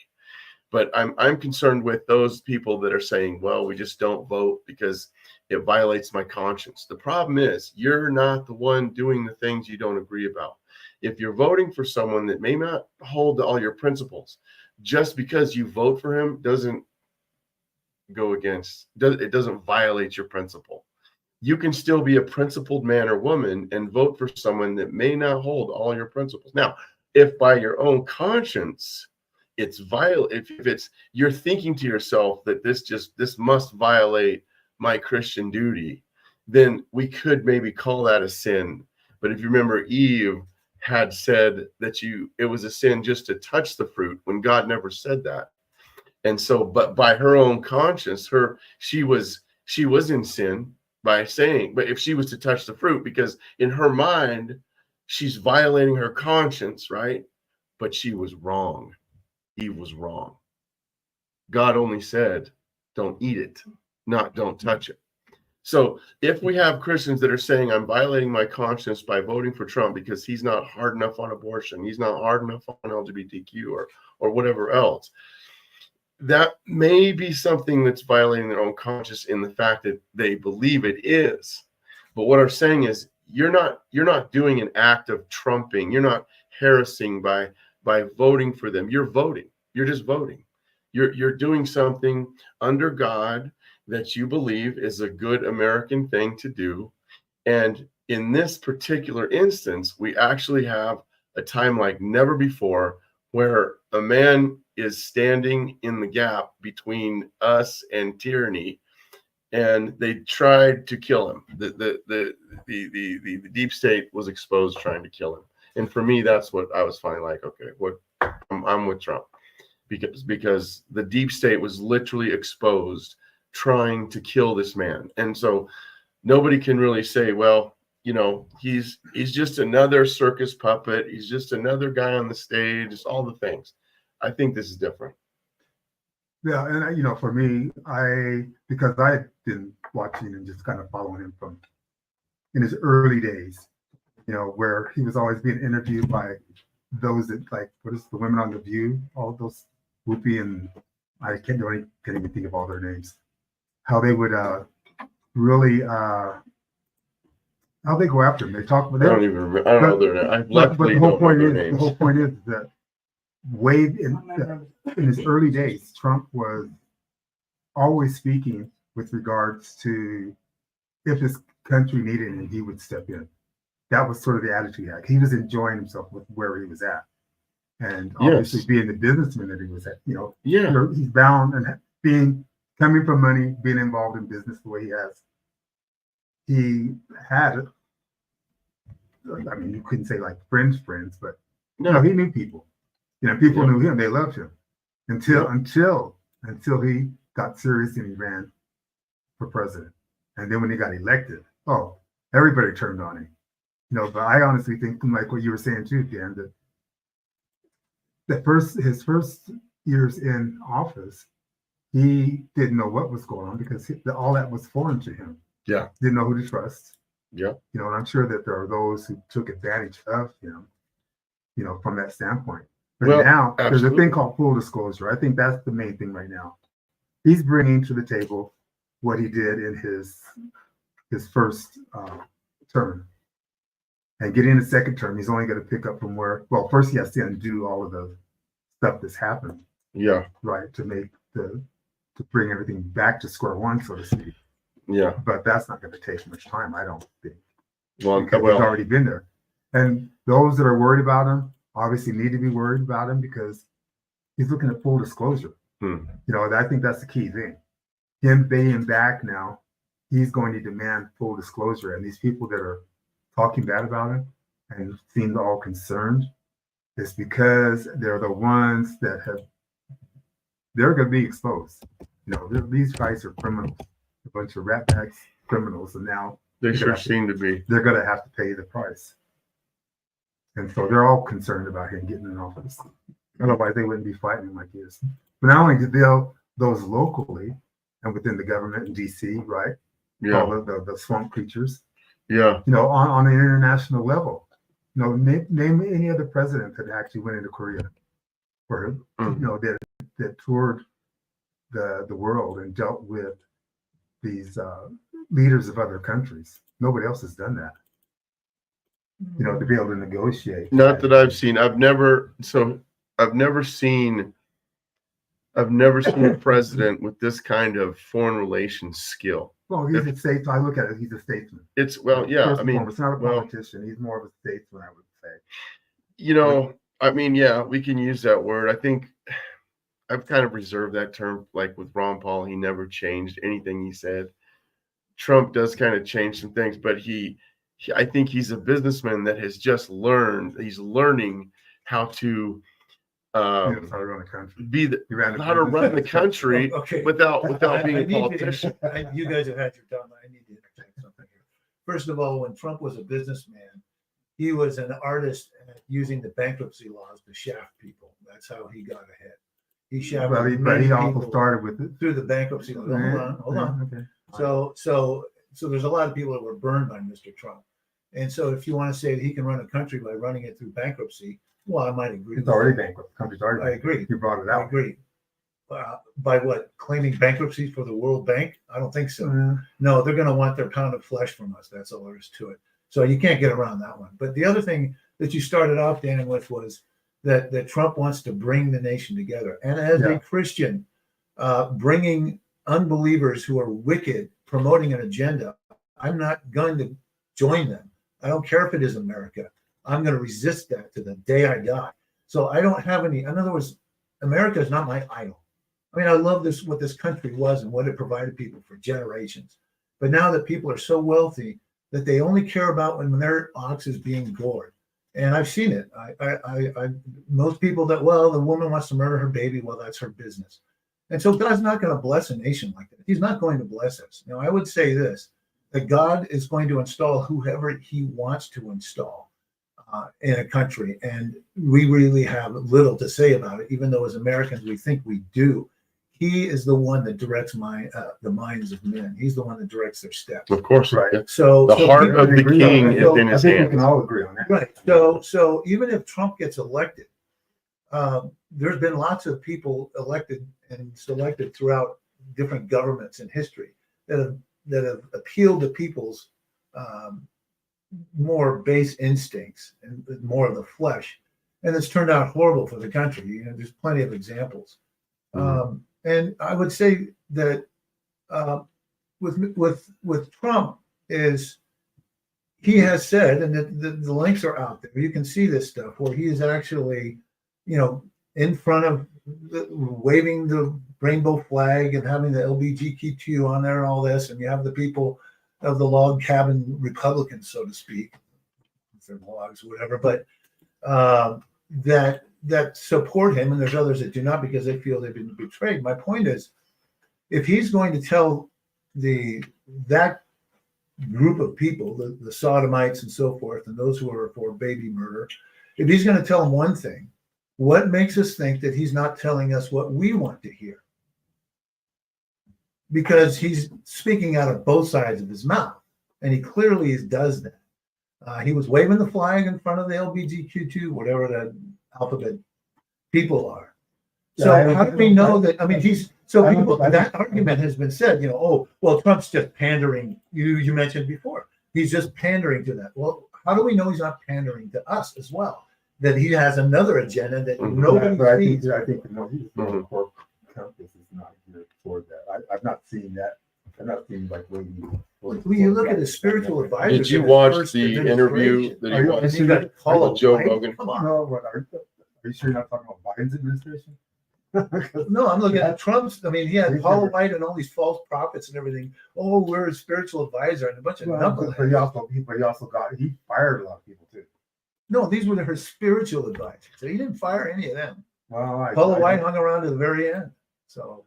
But I'm concerned with those people that are saying, well, we just don't vote because it violates my conscience. The problem is, you're not the one doing the things you don't agree about. If you're voting for someone that may not hold to all your principles, just because you vote for him doesn't violate your principle. You can still be a principled man or woman and vote for someone that may not hold all your principles. Now, if by your own conscience it's if you're thinking to yourself that this must violate my Christian duty, then we could maybe call that a sin. But if you remember, Eve had said that it was a sin just to touch the fruit, when God never said that. And so, but by her own conscience, she was in sin by saying, but if she was to touch the fruit, because in her mind, she's violating her conscience, right? But she was wrong. Eve was wrong. God only said, don't eat it, not don't touch it. So if we have Christians that are saying, I'm violating my conscience by voting for Trump because he's not hard enough on abortion, he's not hard enough on LGBTQ or whatever else, that may be something that's violating their own conscience in the fact that they believe it is. But what I'm saying is you're not doing an act of trumping. You're not harassing by voting for them. You're voting. You're just voting. You're doing something under God that you believe is a good American thing to do. And in this particular instance, we actually have a time like never before where a man is standing in the gap between us and tyranny, and they tried to kill him. The deep state was exposed trying to kill him. And for me, that's what I was finally like, okay, I'm with Trump, because the deep state was literally exposed trying to kill this man. And so nobody can really say, well, you know, he's just another circus puppet. He's just another guy on the stage. It's all the things. I think this is different. Yeah, and you know, for me, because I had been watching and just kind of following him from in his early days, you know, where he was always being interviewed by those that, like, what is the women on The View, all of those, Whoopi, and I can't even think of all their names. How they would really how they go after him. They talk about. I don't even remember. I don't know their name. But the whole point is that Wade in his early days, Trump was always speaking with regards to if his country needed him, he would step in. That was sort of the attitude he had. He was enjoying himself with where he was at, and obviously being the businessman that he was at. You know, he's bound and coming from money, being involved in business the way he has. He had, I mean, you couldn't say like friends, but no, he knew people. You know, people knew him. They loved him until he got serious and he ran for president. And then when he got elected, everybody turned on him. You know, but I honestly think, like what you were saying too, Dan, that his first years in office, he didn't know what was going on because all that was foreign to him. Yeah, didn't know who to trust. Yeah, you know, and I'm sure that there are those who took advantage of him, you know, from that standpoint. But now there's a thing called full disclosure. I think that's the main thing right now. He's bringing to the table what he did in his first term, and getting a second term, he's only going to pick up from where. Well, first he has to undo all of the stuff that's happened. Yeah, right, to bring everything back to square one, so to speak. Yeah, but that's not going to take much time, I don't think. Well, he's already been there, and those that are worried about him obviously need to be worried about him because he's looking at full disclosure. You know, I think that's the key thing. Him being back now, he's going to demand full disclosure, and these people that are talking bad about him and seem all concerned, it's because they're the ones that they're going to be exposed. You know, these guys are criminals. A bunch of ratbacks, criminals, and now they sure seem to be. They're going to have to pay the price, and so they're all concerned about him getting in office. Otherwise, they wouldn't be fighting him like he is. But not only did those locally and within the government in D.C., right? Yeah, all the swamp creatures. Yeah, you know, on an international level, you know, name any other president that actually went into Korea, or you know, that toured the world and dealt with these leaders of other countries. Nobody else has done that. You know, to be able to negotiate. Not that I've seen. I've never seen a president with this kind of foreign relations skill. Well, he's a statesman. I look at it, he's a statesman. It's I mean, it's not a politician. He's more of a statesman, I would say. You know, I mean, yeah, we can use that word. I think I've kind of reserved that term, like with Ron Paul. He never changed anything he said. Trump does kind of change some things, but I think he's a businessman that has just learned. He's learning how to how to run the country. How to run the country without being a politician. You guys have had your time. I need to interject something here. First of all, when Trump was a businessman, he was an artist at using the bankruptcy laws to shaft people. That's how he got ahead. He shafted but he also started with it through the bankruptcy law. Hold on. Okay. So So there's a lot of people that were burned by Mr. Trump. And so if you want to say that he can run a country by running it through bankruptcy, well, I might agree. It's already bankrupt. The country's already I bankrupt. agree. You brought it I out. agree. By what? Claiming bankruptcy for the World Bank? I don't think so. Yeah. No, they're going to want their pound of flesh from us. That's all there is to it. So you can't get around that one. But the other thing that you started off, Dan, with was that Trump wants to bring the nation together. And as a Christian, bringing unbelievers who are wicked, promoting an agenda, I'm not going to join them. I don't care if it is America. I'm going to resist that to the day I die. So I don't have any, in other words, America is not my idol. I mean, I love this, what this country was and what it provided people for generations. But now that people are so wealthy that they only care about when their ox is being gored. And I've seen it. Most people that, well, the woman wants to murder her baby. Well, that's her business. And so God's not going to bless a nation like that. He's not going to bless us. Now, I would say this, that God is going to install whoever he wants to install in a country. And we really have little to say about it, even though as Americans, we think we do. He is the one that directs the minds of men. He's the one that directs their steps. Of course, Right. yeah. So The heart people- of the king is in I his think we hands. can all agree on that. Right. So even if Trump gets elected, there's been lots of people elected and selected throughout different governments in history that have appealed to people's more base instincts and more of the flesh, and it's turned out horrible for the country. You know, there's plenty of examples. And I would say that with Trump is he has said, and the links are out there. You can see this stuff where he is actually, in front of waving the rainbow flag and having the LGBTQ on there and all this, and you have the people of the log cabin Republicans, so to speak, if they're logs, whatever, but that support him, and there's others that do not because they feel they've been betrayed. My point is, if he's going to tell that group of people, the sodomites and so forth, and those who are for baby murder, if he's going to tell them one thing, what makes us think that he's not telling us what we want to hear? Because he's speaking out of both sides of his mouth, and he clearly does that. He was waving the flag in front of the LGBTQ2, whatever the alphabet people are. So how do we know that? I mean, that argument has been said, well, Trump's just pandering. You mentioned before, he's just pandering to that. Well, how do we know he's not pandering to us as well? That he has another agenda that nobody sees. I think the core compass is not here for that. I've not seen that. I've not seen like waiting. When you look at his spiritual advisor. Did you watch the interview that he watched with Joe Rogan? Come on. No, what are you sure you're not talking about Biden's administration? No, I'm looking at Trump's. I mean, he had Paula White and all these false prophets and everything. Oh, we're a spiritual advisor and a bunch of knuckleheads. But he fired a lot of people too. No, these were her spiritual advisors. So he didn't fire any of them. Well, Paula White hung around to the very end. So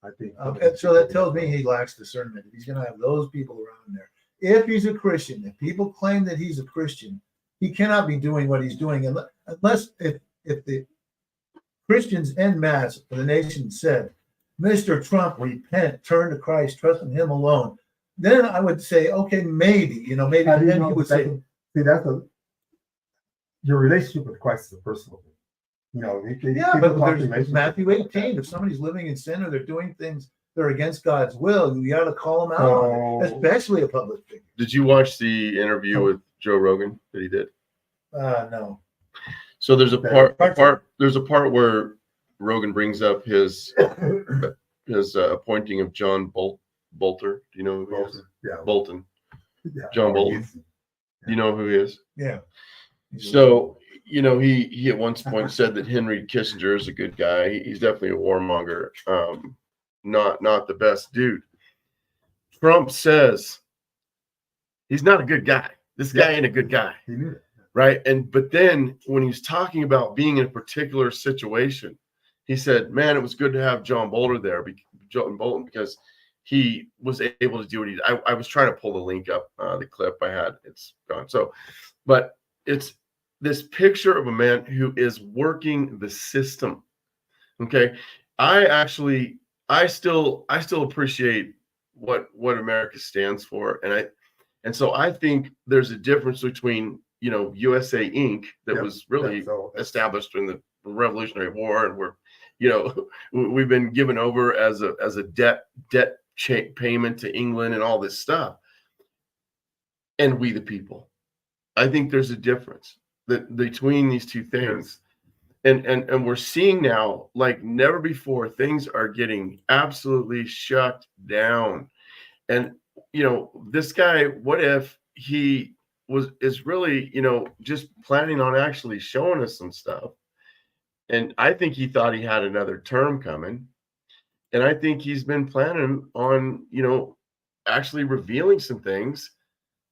I think. so that tells me he lacks discernment. He's going to have those people around there. If he's a Christian, if people claim that he's a Christian, he cannot be doing what he's doing unless if the Christians en masse of the nation said, Mr. Trump, repent, turn to Christ, trust in him alone. Then I would say, okay, maybe, maybe then he would say. See, your relationship with Christ is a personal thing. But there's Matthew 18. If somebody's living in sin or they're doing things that are against God's will, you got to call them out on it, especially a public figure. Did you watch the interview with Joe Rogan that he did? No. So there's a part where Rogan brings up his appointing of John Bolter. Do you know who he is? Yeah. Bolton. Yeah. John Bolton. Do you know who he is? Yeah. So, he at one point said that Henry Kissinger is a good guy. He's definitely a warmonger. Not the best dude. Trump says he's not a good guy. This guy ain't a good guy. He knew it. Right. But then when he's talking about being in a particular situation, he said, man, it was good to have John Bolton there, because he was able to do what he did. I was trying to pull the link up, the clip I had. It's gone. But it's this picture of a man who is working the system. Okay. I still appreciate what America stands for. And so I think there's a difference between, USA Inc. that Yep, was really that's established during the Revolutionary War, and we've been given over as a debt payment to England and all this stuff. And we the people. I think there's a difference between these two things. And we're seeing now, like never before, things are getting absolutely shut down. And this guy, what if he is really, just planning on actually showing us some stuff? And I think he thought he had another term coming. And I think he's been planning on, actually revealing some things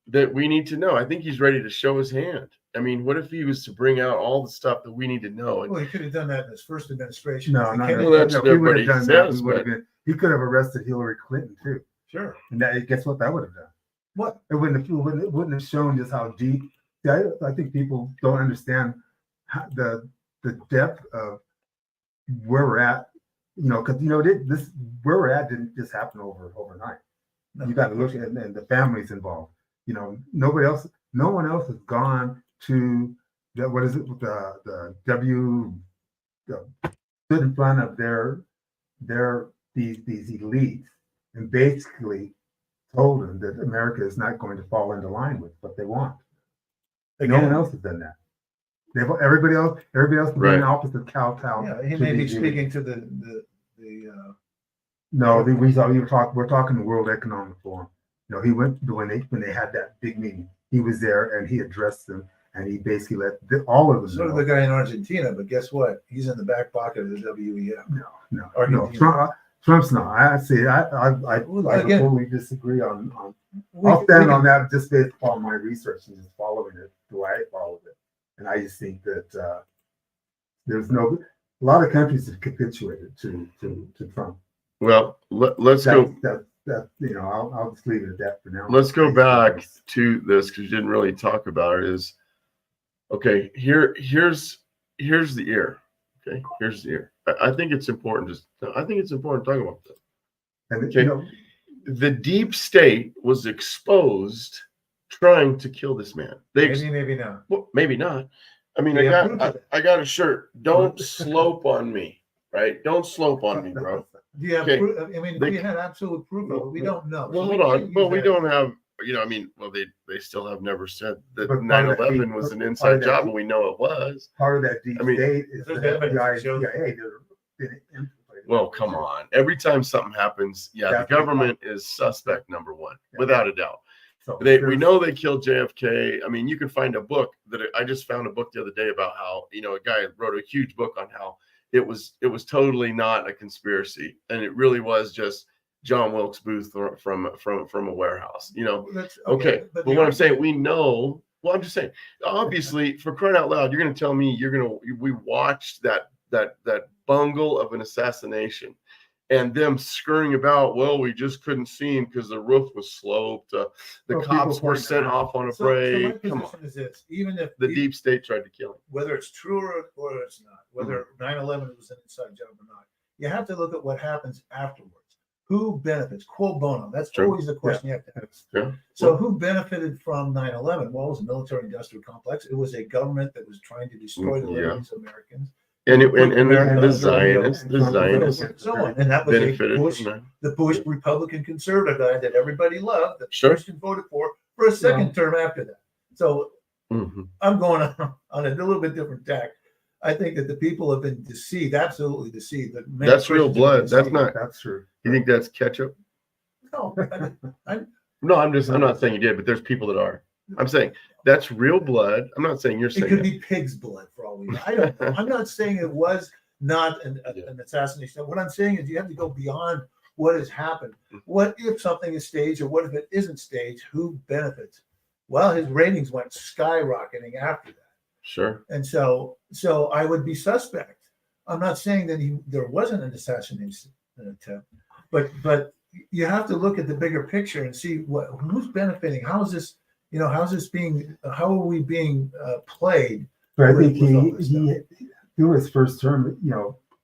that we need to know. I think he's ready to show his hand. I mean, what if he was to bring out all the stuff that we need to know? Well, he could have done that in his first administration. No, He no, came no. in- Well, that's No, what he would have everybody done that. says, He would have been. He could have arrested Hillary Clinton too. Sure. And that, guess what that would have done? What? It wouldn't have shown just how deep. See, I think people don't understand the depth of where we're at. Because this where we're at didn't just happen overnight. No. You got to look at and the families involved. No one else has gone to what is it? The stood in front of these elites and basically told them that America is not going to fall into line with what they want. No one else has done that. Everybody else is doing the opposite kowtow. Yeah, he to may be these elites. speaking to the No, we're talking the World Economic Forum. He went when they had that big meeting. He was there and he addressed them, and he basically let all of them sort of know. the guy in Argentina, but guess what? He's in the back pocket of the WEF. No. Argentina. Trump's not. I totally disagree on. I'll stand on that just based upon my research and just following it the way I followed it, and I just think that there's a lot of countries have capitulated to Trump. Well, let's go. I'll just leave it at that for now. Let's go back to this because you didn't really talk about it. Okay, here's the ear. Okay, here's the ear. I think it's important to talk about this. And Okay. The deep state was exposed trying to kill this man. Maybe not. Well, maybe not. I mean, Yeah, I got a shirt. Don't slope on me, right? Don't slope on me, bro. Do you have Okay. proof? I mean, we had absolute proof of it. We don't know. Well, So hold we on. can't Well, use we that. don't have, they still have never said that But part of 9/11 that was deep- an part inside of that job, deep- and we know it was. Part of that deep I mean, state is the there's evidence FBI, that shows- CIA. They're infiltrated. Well, come on. Every time something happens, the That's government is suspect number one, Yeah. without a doubt. So We know they killed JFK. I mean, you can find a book that I just found a book the other day about how, a guy wrote a huge book on how it was totally not a conspiracy. And it really was just John Wilkes Booth from a warehouse, That's Okay. But the what I'm saying, we know, well, I'm just saying, obviously, for crying out loud, you're going to tell me we watched that bungle of an assassination and them scurrying about. Well, we just couldn't see him because the roof was sloped. The Well, cops people were point sent that out. off on a So my break. Come position on. is this: even if The deep state tried to kill him. whether it's true or it's not, whether Mm-hmm. 9/11 was an inside job or not, you have to look at what happens afterwards. Who benefits? Quo bono. That's Sure. always the question you have to ask. Yeah. So who benefited from 9/11? Well, it was a military-industrial complex. It was a government that was trying to destroy the Yeah. liberties of Americans. And the And Zionists, And so on. And that was a benefited Bush, from that. the Bush Republican conservative guy that everybody loved, that Sure. Christian voted for a second term after that. So Mhm. I'm going on a little bit different tack. I think that the people have been deceived, absolutely deceived. That many That's real Christians have blood. been That's deceived. not. That's true. You think that's ketchup? No, No, I'm not saying you did, but there's people that are. I'm saying that's real blood. I'm not saying you're it saying could that. be pig's blood for all we know. I don't know. I'm not saying it was not an Yeah. assassination. What I'm saying is you have to go beyond what has happened. What if something is staged, or what if it isn't staged? Who benefits? Well, his ratings went skyrocketing after that. Sure. And so I would be suspect. I'm not saying that there wasn't an assassination attempt, but you have to look at the bigger picture and see who's benefiting. How is this? How are we being played? But I think with all this he through his first term,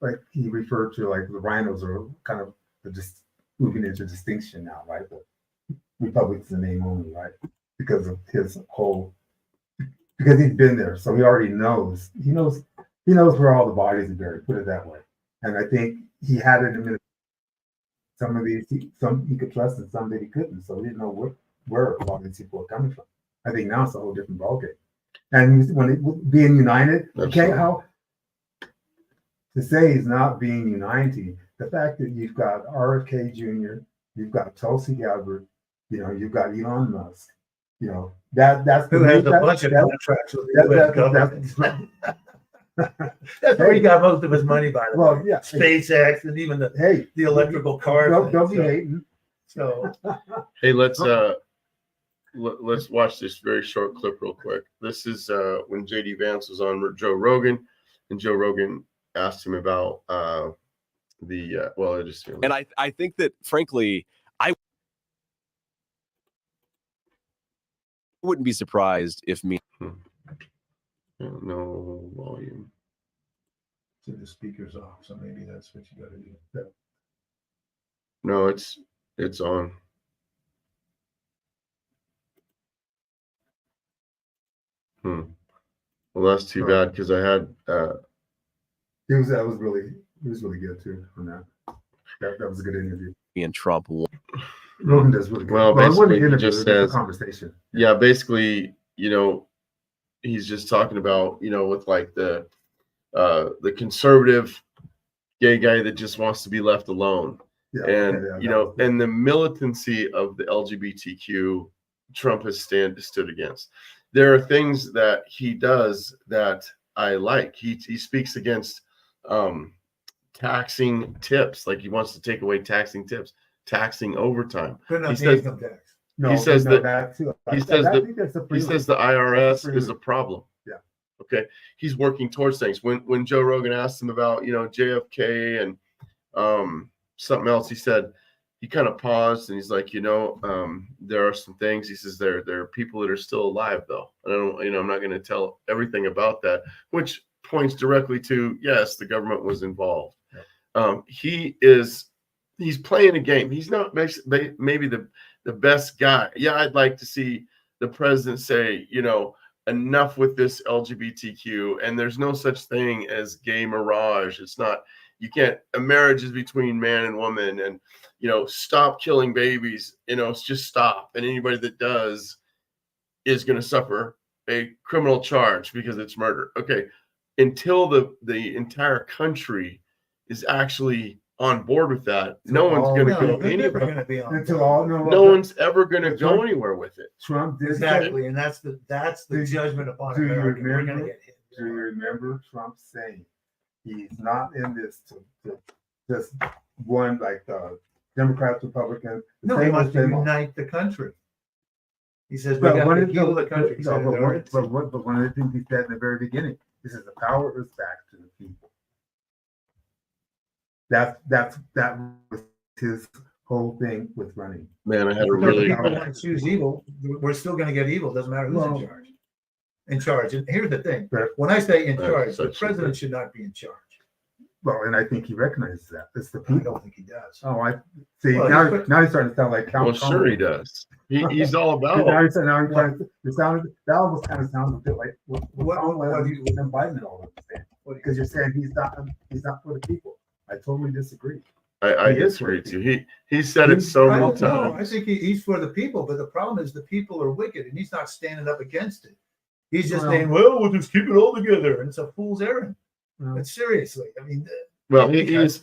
like he referred to like the rhinos are kind of just moving into distinction now, right? But Republic's the name only, right? Because of his whole, because he's been there, so he already knows. He knows where all the bodies are buried. Put it that way. And I think he had it in some of these, some he could trust and some that he couldn't. So he didn't know where a lot of these people are coming from. I think now it's a whole different ballgame. And when being united, you can't how to say he's not being united. The fact that you've got RFK Jr., you've got Tulsi Gabbard, you've got Elon Musk, that's Who has a bunch of contracts with the U.S. government. That's where he got most of his money, by the way. Yeah. SpaceX and even the electrical car. Don't be hating. So Hey, let's watch this very short clip real quick. This is when JD Vance was on Joe Rogan, and Joe Rogan asked him about and I think that frankly I wouldn't be surprised if no volume. So the speaker's off, so maybe that's what you got to do. No, it's on. Well, that's too bad because I had It was really good too on that. That was a good interview. and Trump Rogan does really good. Well, basically, he just says a conversation. Yeah, basically, he's just talking about, with like the conservative gay guy that just wants to be left alone. Yeah, and and the militancy of the LGBTQ Trump has stood against. There are things that he does that I like. He speaks against taxing tips, like he wants to take away taxing tips, taxing overtime. He says income tax. He says the IRS is a problem. Yeah. Okay. He's working towards things. When Joe Rogan asked him about, JFK and something else, he said, he kind of paused and he's like, there are some things. He says there are people that are still alive though. And I don't, I'm not going to tell everything about that, which points directly to, yes, the government was involved. Yeah. He's playing a game. He's not maybe the best guy. Yeah, I'd like to see the president say, enough with this LGBTQ, and there's no such thing as gay mirage. It's not, you can't, a marriage is between man and woman, and, stop killing babies, just stop. And anybody that does is going to suffer a criminal charge because it's murder. Okay. Until the entire country is actually on board with that, no one's going to go anywhere. No one's ever going to go anywhere with it. Trump did exactly, and that's the judgment upon America. Do you remember Trump saying he's not in this to just one like Democrats, Republicans? No, he wants to unite the country. He says we got to heal the country. But one of the things he said in the very beginning, he says the power is back to the people. That was his whole thing with running. Man, I had a really. People want to choose evil. We're still going to get evil. Doesn't matter who's in charge. In charge, and here's the thing: when I say in charge, the president should not be in charge. Well, and I think he recognizes that. It's the people. I don't think he does. Oh, I see. Well, now he's starting to sound like Count. Well, sure he does. He's all about. Now he's trying to. That almost kind of sounds a bit like what Biden all understand. Because you're saying he's not for the people. I totally disagree. I disagree too. He said it so many times. No, I think he's for the people, but the problem is the people are wicked, and he's not standing up against it. He's just saying, "Well, we'll just keep it all together," and it's a fool's errand. But seriously, I mean, well, he is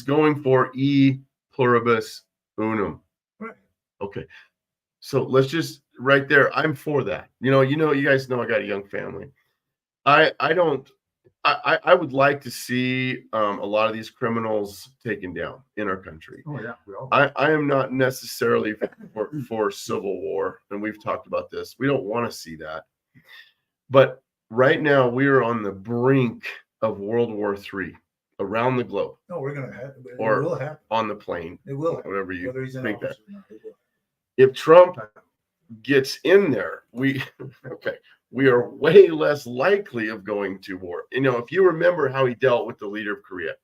going for e pluribus unum. Right. Okay. So let's just right there. I'm for that. You guys know I got a young family. I would like to see a lot of these criminals taken down in our country. Oh yeah, we all. I am not necessarily for civil war, and we've talked about this. We don't want to see that, but right now we are on the brink of World War III around the globe. No, we're gonna have it. Or will happen. On the plane. It will. Whatever you think that. If Trump gets in there, we are way less likely of going to war. If you remember how he dealt with the leader of Korea,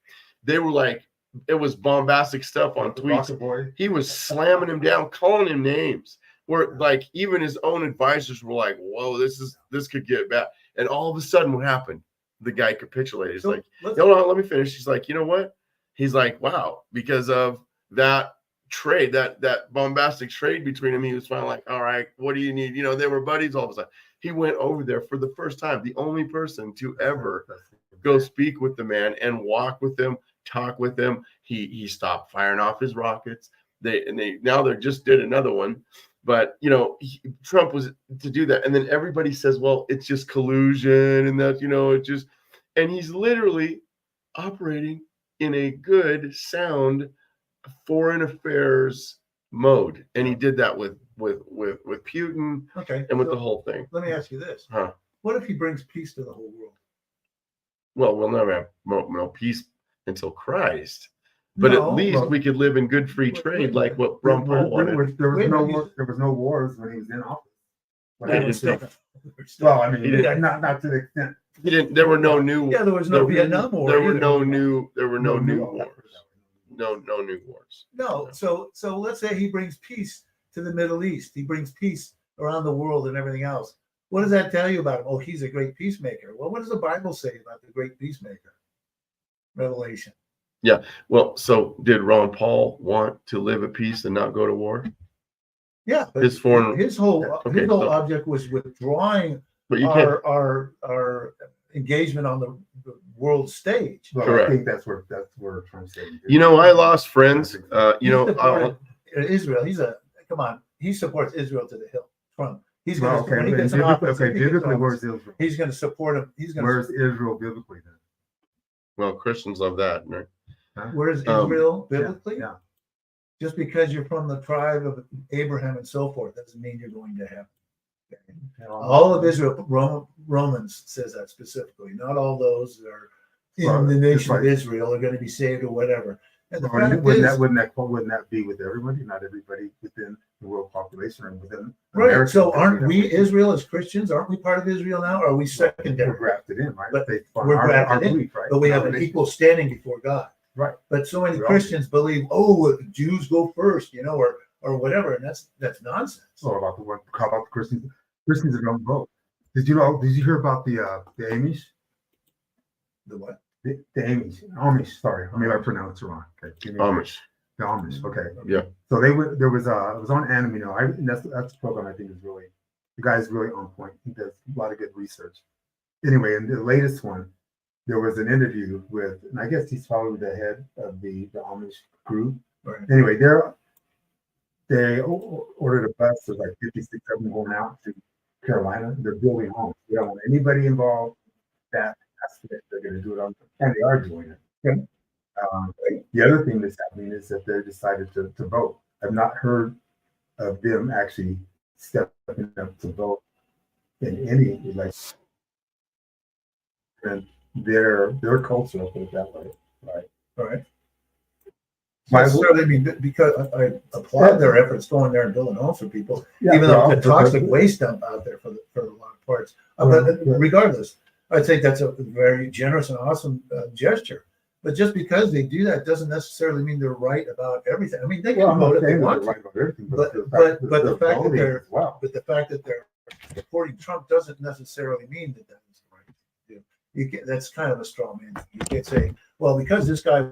they were like, it was bombastic stuff on tweets. Rocket Boy. He was slamming him down, calling him names. Where like even his own advisors were like, "Whoa, this could get bad." And all of a sudden, what happened? The guy capitulated. He's like, "No, let me finish." He's like, "You know what?" He's like, "Wow," because of that trade, that bombastic trade between him, he was finally like, "All right, what do you need?" You know, they were buddies all of a sudden. He went over there for the first time, the only person to ever go speak with the man and walk with him, talk with him. He stopped firing off his rockets. They now they just did another one. But, you know, Trump was to do that. And then everybody says, well, it's just collusion and that, you know, it just, and he's literally operating in a good, sound foreign affairs mode. And he did that with Putin and with the whole thing. Let me ask you this. Huh. What if he brings peace to the whole world? Well, we'll never have no peace until Christ. But No, at least but- we could live in good free trade like what Ron Paul wanted. There Wait, was no wars when he was in office. He didn't say- Well, I mean, He didn't- not to the extent. He didn't. There were no new. Yeah, there was no there- Vietnam War. There were either. no new. There were no new wars. wars. No new wars. No, so let's say he brings peace to the Middle East. He brings peace around the world and everything else. What does that tell you about him? Oh, he's a great peacemaker. Well, what does the Bible say about the great peacemaker? Revelation. Well, so did Ron Paul want to live at peace and not go to war? Yeah, but His foreign. his whole Okay, so- object was withdrawing But you can't. our engagement on the world stage. Well, Correct. I think that's where Trump's saying. You know, I lost friends. You know, He supported Israel. Come on. He supports Israel to the hill. Trump. He's going to when he gets in office. Biblically, where's Israel? He's going to support him. He's going Where's to. Israel biblically then? well, Christians love that. Right? Where's Israel biblically? Yeah. Just because you're from the tribe of Abraham and so forth doesn't mean you're going to heaven. All of Israel, Romans says that specifically. Not all those that are in the nation of Israel are going to be saved or whatever. And the fact Wouldn't is, that be with everybody? Not everybody within the world population or within right? America. So aren't we Israel as Christians? Aren't we part of Israel now? Or are we We're secondary? grafted in, right? But Based on we're our grafted in, belief, right? But we have Our an religion. equal standing before God. Right. But so many We're all- Christians believe, Jews go first, you know, or whatever, and that's nonsense. How about the Christians? Christians that don't vote. Did you hear about the Amish? The what? The Amish. Sorry, maybe I pronounced it wrong. Okay. Amish. The Amish. Okay. Yeah. So it was on Anime. That's a program I think is really, the guy's really on point. He does a lot of good research. Anyway, in the latest one, there was an interview with, and I guess he's probably the head of the Amish group. Right. Anyway, they ordered a bus of like 56 of them going out to Carolina. They're building homes. They don't want anybody involved. That aspect, they're going to do it on, and they are doing it. Okay. The other thing that's happening is that they're decided to vote. I've not heard of them actually stepping up to vote in any election. And their culture, I'll put it that way, right? Right. Why So, would- I mean, because I applaud their efforts going there and building homes for people, Yeah, even though but it's a also- toxic waste dump out there for a lot of parts. Right, But right. regardless, I think that's a very generous and awesome gesture. But just because they do that doesn't necessarily mean they're right about everything. I mean, they can Well, I'm vote not if they saying want they're to. right about everything, But the the fact fact that voting they're as well. But the fact that they're supporting Trump doesn't necessarily mean that is the right thing to do. You can, that's kind of a straw man. You can't say, well, because this guy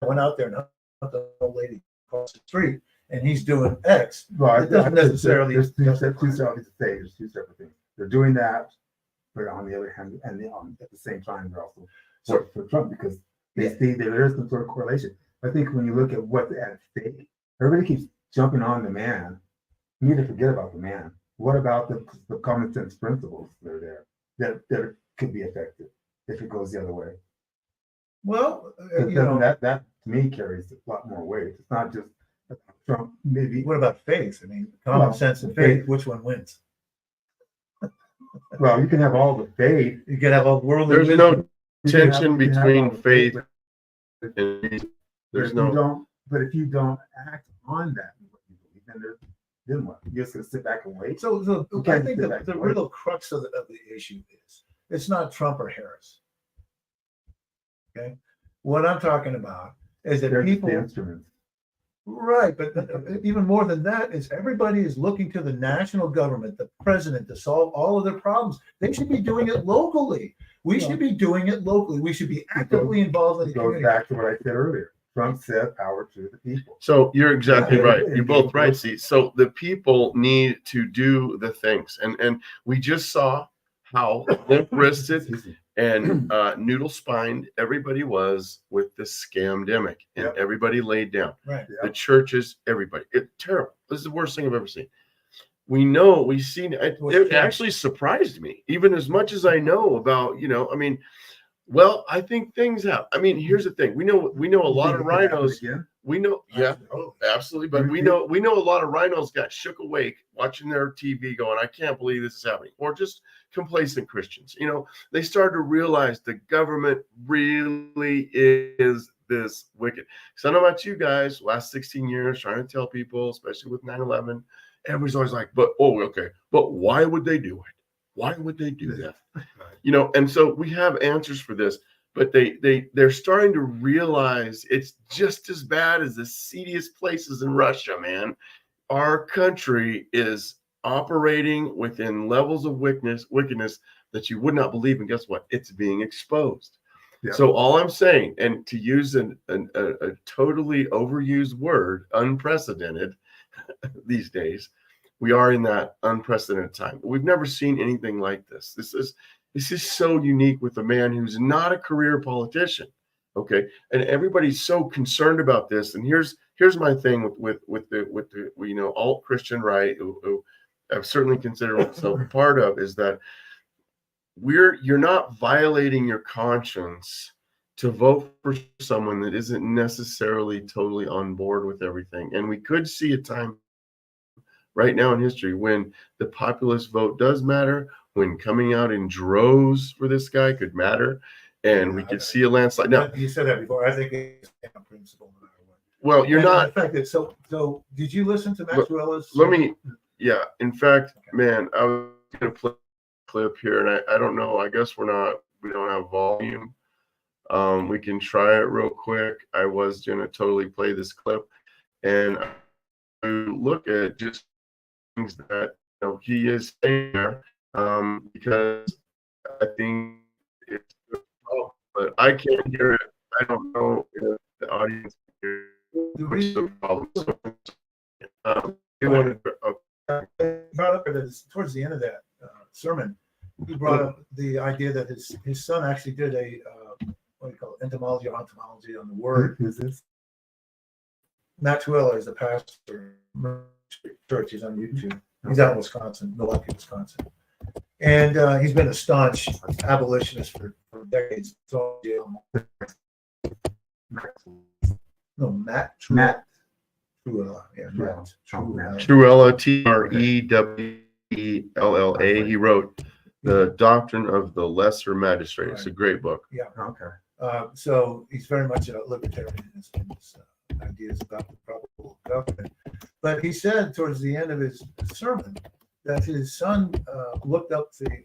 went out there and helped the old lady across the street and he's doing X. Well, It doesn't necessarily- There's two separate things. They're doing that, but on the other hand, and at the same time, they're also for Trump because they see that there is some sort of correlation. I think when you look at what's at stake, everybody keeps jumping on the man. You need to forget about the man. What about the common sense principles that are there that could be affected if it goes the other way? Well, That to me carries a lot more weight. It's not just Trump. Maybe what about faith? I mean, common Well, sense and faith, which one wins? well, you can have all the faith. You can have a worldly There's wisdom. no tension between faith and reason. There's no. But if you don't act on that, then what? You're just gonna sit back and wait. So You I can't think sit the back and wait. real crux of the issue is it's not Trump or Harris. Okay, what I'm talking about is that They're just people, the instruments. right, but even more than that is everybody is looking to the national government, the president, to solve all of their problems. They should be doing it locally. We should be doing it locally. We should be actively involved in It the goes community. back to what I said earlier. Trump said power to the people. So you're exactly Yeah. right. You're both right. See, so the people need to do the things, and we just saw how limp-wristed Excuse me. and noodle-spined everybody was with the scamdemic, and Yep. everybody laid down. Right. Yeah. The churches, everybody. It's terrible. This is the worst thing I've ever seen. We've seen it. It actually surprised me, even as much as I know about, I mean, well, I think things have. I mean, here's the thing. We know a lot of rhinos. Again? We know, yeah, absolutely. But we know a lot of rhinos got shook awake watching their TV going, I can't believe this is happening. Or just complacent Christians. They started to realize the government really is this wicked. So I don't know about you guys, last 16 years trying to tell people, especially with 9/11, everybody's always like, but why would they do it? Why would they do that? And so we have answers for this, but they're starting to realize it's just as bad as the seediest places in Russia, man. Our country is operating within levels of wickedness that you would not believe, and guess what? It's being exposed. Yeah. So all I'm saying, and to use a totally overused word, unprecedented these days, we are in that unprecedented time. We've never seen anything like this. This is so unique with a man who's not a career politician. Okay. And everybody's so concerned about this. And here's my thing with the alt Christian right, who I've certainly considered myself a part of, is that you're not violating your conscience to vote for someone that isn't necessarily totally on board with everything. And we could see a time right now in history when the populist vote does matter, when coming out in droves for this guy could matter, and we could see a landslide. Now, You said that before. I think it's a principle no matter what. well, you're And not. the fact that so did you listen to Maxwell's? Yeah. In fact, man, I was gonna play a clip here, and I don't know. I guess we don't have volume. We can try it real quick. I was gonna totally play this clip, and look at just things that he is saying there, because I think it's a problem, but I can't hear it. I don't know if the audience can hear it, which is a problem. So, brought up towards the end of that sermon. He brought up the idea that his son actually did a what do you call it, entomology or entomology on the word. Who's this? Maxwell is the pastor of church. He's on YouTube. He's out in Wisconsin, Milwaukee, Wisconsin. And he's been a staunch abolitionist for decades. So, no, Matt. Truella. Yeah, Matt. Truella, Trewella. He wrote The Doctrine of the Lesser Magistrate. It's a great book. Yeah. Okay. So he's very much a libertarian in his ideas about the probable government. But he said towards the end of his sermon that his son looked up the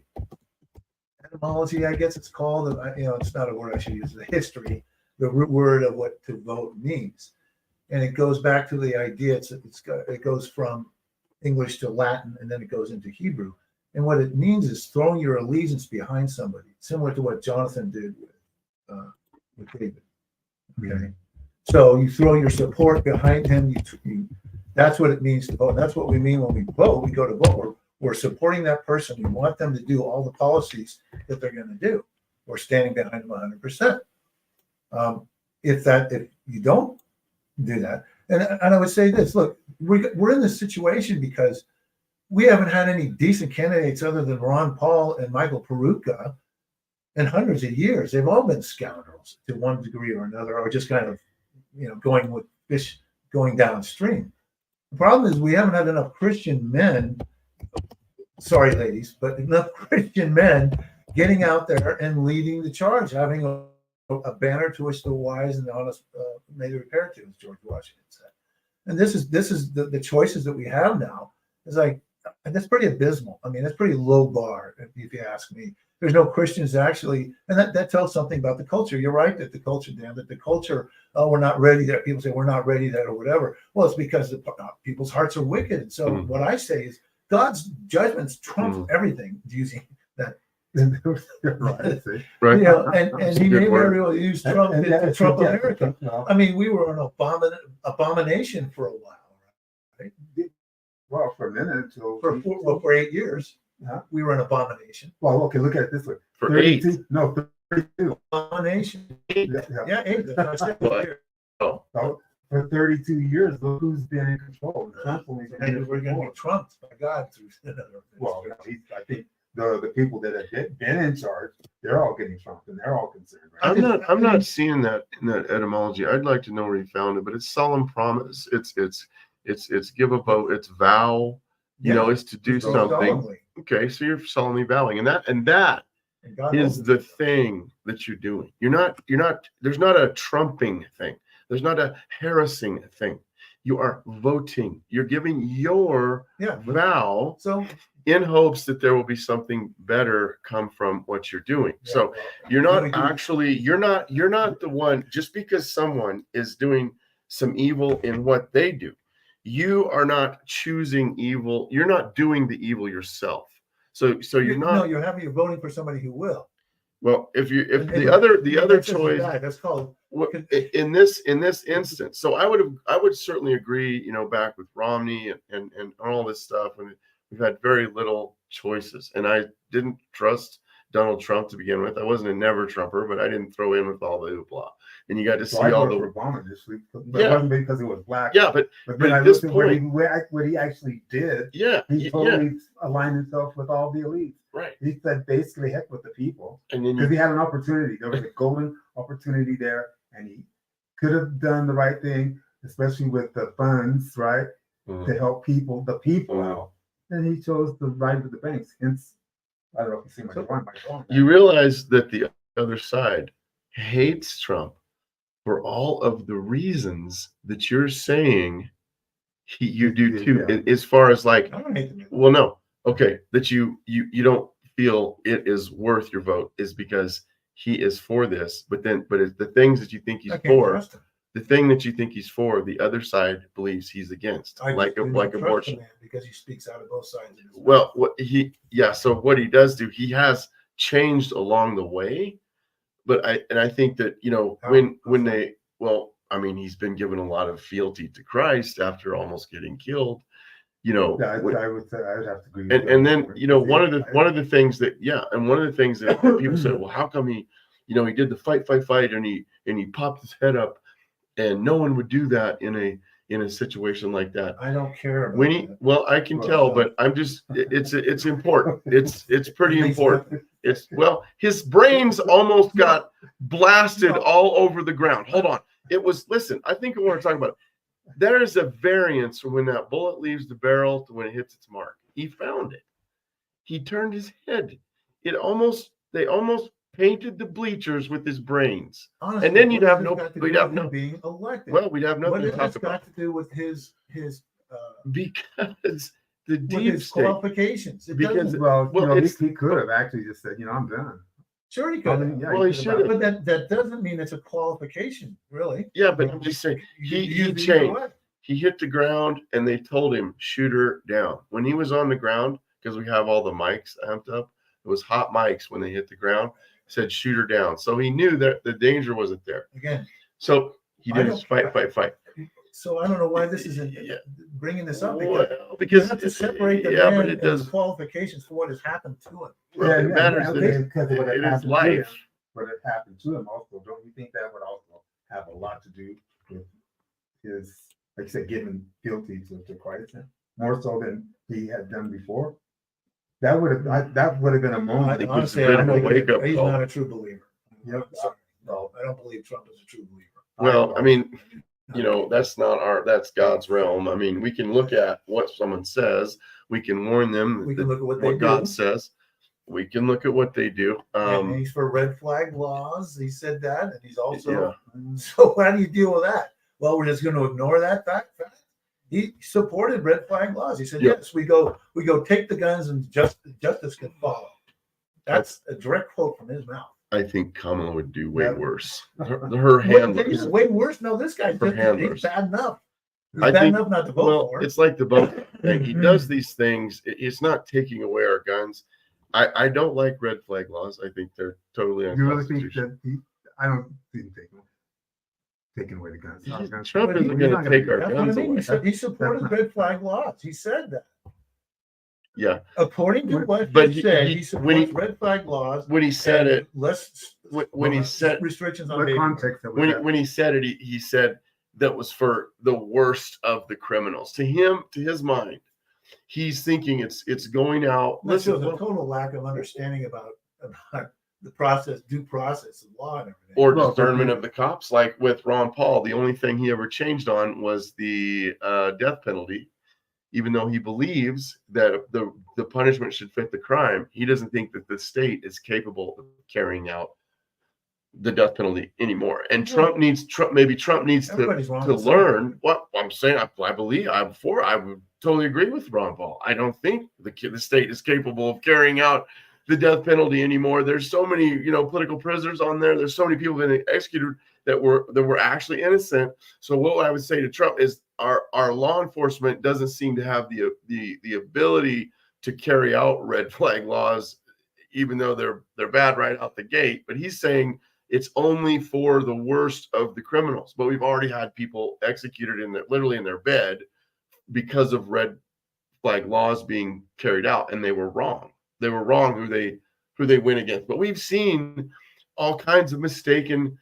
etymology, I guess it's called. It's not a word I should use. The history, the root word of what to vote means, and it goes back to the idea. It goes from English to Latin, and then it goes into Hebrew. And what it means is throwing your allegiance behind somebody, similar to what Jonathan did with David. Okay. So you throw your support behind him. That's what it means to vote. That's what we mean when we vote. We go to vote. We're supporting that person. We want them to do all the policies that they're going to do. We're standing behind them 100%. If you don't do that, and I would say this: look, we're in this situation because we haven't had any decent candidates other than Ron Paul and Michael Peroutka in hundreds of years. They've all been scoundrels to one degree or another, or just kind of going with fish going downstream. The problem is we haven't had enough Christian men, sorry ladies, but enough Christian men getting out there and leading the charge, having a banner to which the wise and the honest may repair to, as George Washington said. And this is the choices that we have now. It's like, that's pretty abysmal. I mean, that's pretty low bar, if you ask me. There's no Christians actually, and that tells something about the culture. You're right that the culture, Dan, that the culture, oh, we're not ready that. People say we're not ready that or whatever. Well, it's because people's hearts are wicked. And so what I say is God's judgments trump everything using that. Right. Right. You know, and he may word. very well use Trump And to that's- Trump yeah, America. no. I mean, we were an abomination for a while, right? Well, for a minute until For 8 years, Huh? we were an abomination. well, okay, look at it this way. For 8. 32, no, 32. Abomination. Yeah. Yeah, 8. That's what I said. What? Oh, So for 32 years, look who's been in control. Trump's only been in And we're going to be control. trumped by God through another. Well, I think the people that have been in charge, they're all getting trumped and they're all concerned. Right? I'm not seeing that in that etymology. I'd like to know where he found it, but it's solemn promise. It's give a vote. It's vow. You know, it's to do So something. solemnly. Okay, so you're solemnly vowing, and that And God is knows the it. thing that you're doing. You're not. There's not a trumping thing. There's not a harassing thing. You are voting. You're giving your Yeah. vow So in hopes that there will be something better come from what you're doing. So you're Really not good. actually, you're not the one, just because someone is doing some evil in what they do. You are not choosing evil. You're not doing the evil yourself. So you're no, not, you're voting for somebody who will. well, if And the other that says choice, die. That's called in this instance, so I would certainly agree, back with Romney and all this stuff, when we've had very little choices, and I didn't trust Donald Trump to begin with. I wasn't a never Trumper, but I didn't throw in with all the hoopla, and you got to see So I all voted the for Obama this week, but Yeah. it wasn't because he was black. yeah, but then at I this looked at what he actually did. yeah, He totally aligned himself with all the elites. right, He said basically heck with the people and then because he had an opportunity. There was a golden opportunity there, and he could have done the right thing, especially with the funds, right, to help the people out. And he chose to ride with the banks. Hence, I don't know if you see my drawing. you realize that the other side hates Trump for all of the reasons that you're saying you do too, Yeah. as far as like, I don't hate them. well, no, okay, that you don't feel it is worth your vote is because he is for this, but it's the things that you think he's I can't for, trust him. the thing that you think he's for, the other side believes he's against, I like do not trust the abortion. man because he speaks out of both sides. Of his mouth. Well, so what he does do, he has changed along the way, but I think that, when they, well, I mean, he's been given a lot of fealty to Christ after almost getting killed, Yeah, I would say I would have to agree. with and you. then one of the things that people say, well, how come he did the fight and he popped his head up, and no one would do that in a situation like that. I don't care about When he, that. well, I can tell, but I'm just, it's important. It's pretty important. His brains almost got blasted all over the ground. Hold on. Listen, I think what we're talking about, there is a variance from when that bullet leaves the barrel to when it hits its mark. He found it. He turned his head. They almost painted the bleachers with his brains. Honestly, and then you'd what have has no- this got to we'd do have with him no- being elected. Well, we'd have What nothing to has talk this about got to do with his because the with deep his state. qualifications? It Because- doesn't- Well, Well, he could have actually just said, I'm done. sure he I could. mean, yeah, Well, he could should have. But that doesn't mean it's a qualification, really. Yeah, but I'm just saying You he use it either changed. way. He hit the ground and they told him, shoot her down. When he was on the ground, because we have all the mics amped up, it was hot mics when they hit the ground, said shoot her down. So he knew that the danger wasn't there. Again, So he I did don't- his fight. so I don't know why this is Yeah. bringing this up. Well, You because have to separate the yeah, man but it and does. the qualifications for what has happened to him. Well, it matters that okay, because of what it is happened to life. him, what had happened to him also. Don't you think that would also have a lot to do with his, like you said, giving fealty to Christ more so than he had done before? That would have been a moment. think Honestly, it's a bit I of a don't think wake-up he's call. not a true believer. Yep. Sorry. No, I don't believe Trump is a true believer. Well, I mean, that's God's realm. I mean, we can look at what someone says. We can warn them We can look at what they what God do. says. We can look at what they do. And he's for red flag laws. He said that, and he's also. Yeah. So how do you deal with that? Well, we're just going to ignore that fact. He supported red flag laws. He said, Yeah. yes, we go take the guns and justice can follow. That's a direct quote from his mouth. I think Kamala would do way Yeah. worse. Her Wait, handlers. way worse. No, this guy's For just handlers. he's bad enough. He's I bad think- enough not to vote Well, for. it's like the vote thing. He does these things. It's not taking away our guns. I don't like red flag laws. I think they're totally You really think unconstitutional. that I don't see him taking away the guns. Trump But isn't he's going not to gonna take do our That's what I guns mean. away. He supported That's not- red flag laws. He said that. Yeah, According to what But he said, he- he when he- supports red flag laws. when he said and it, less when he said restrictions on What baby. context that was that? when he said it, he said that was for the worst of the criminals. To him, to his mind, he's thinking it's going out. That shows Listen, a total lack of understanding about the process, due process of law and everything. or Well, discernment but- of the cops, like with Ron Paul, the only thing he ever changed on was the death penalty. Even though he believes that the punishment should fit the crime, he doesn't think that the state is capable of carrying out the death penalty anymore. And Trump needs to Everybody's wrong with learn what I'm saying. I believe I would totally agree with Ron Paul. I don't think the state is capable of carrying out the death penalty anymore. There's so many, political prisoners on there. There's so many people being executed that were actually innocent. So what I would say to Trump is our law enforcement doesn't seem to have the ability to carry out red flag laws, even though they're bad right out the gate. But he's saying it's only for the worst of the criminals. But we've already had people executed literally in their bed because of red flag laws being carried out, and they were wrong. They were wrong who they went against. But we've seen all kinds of mistaken,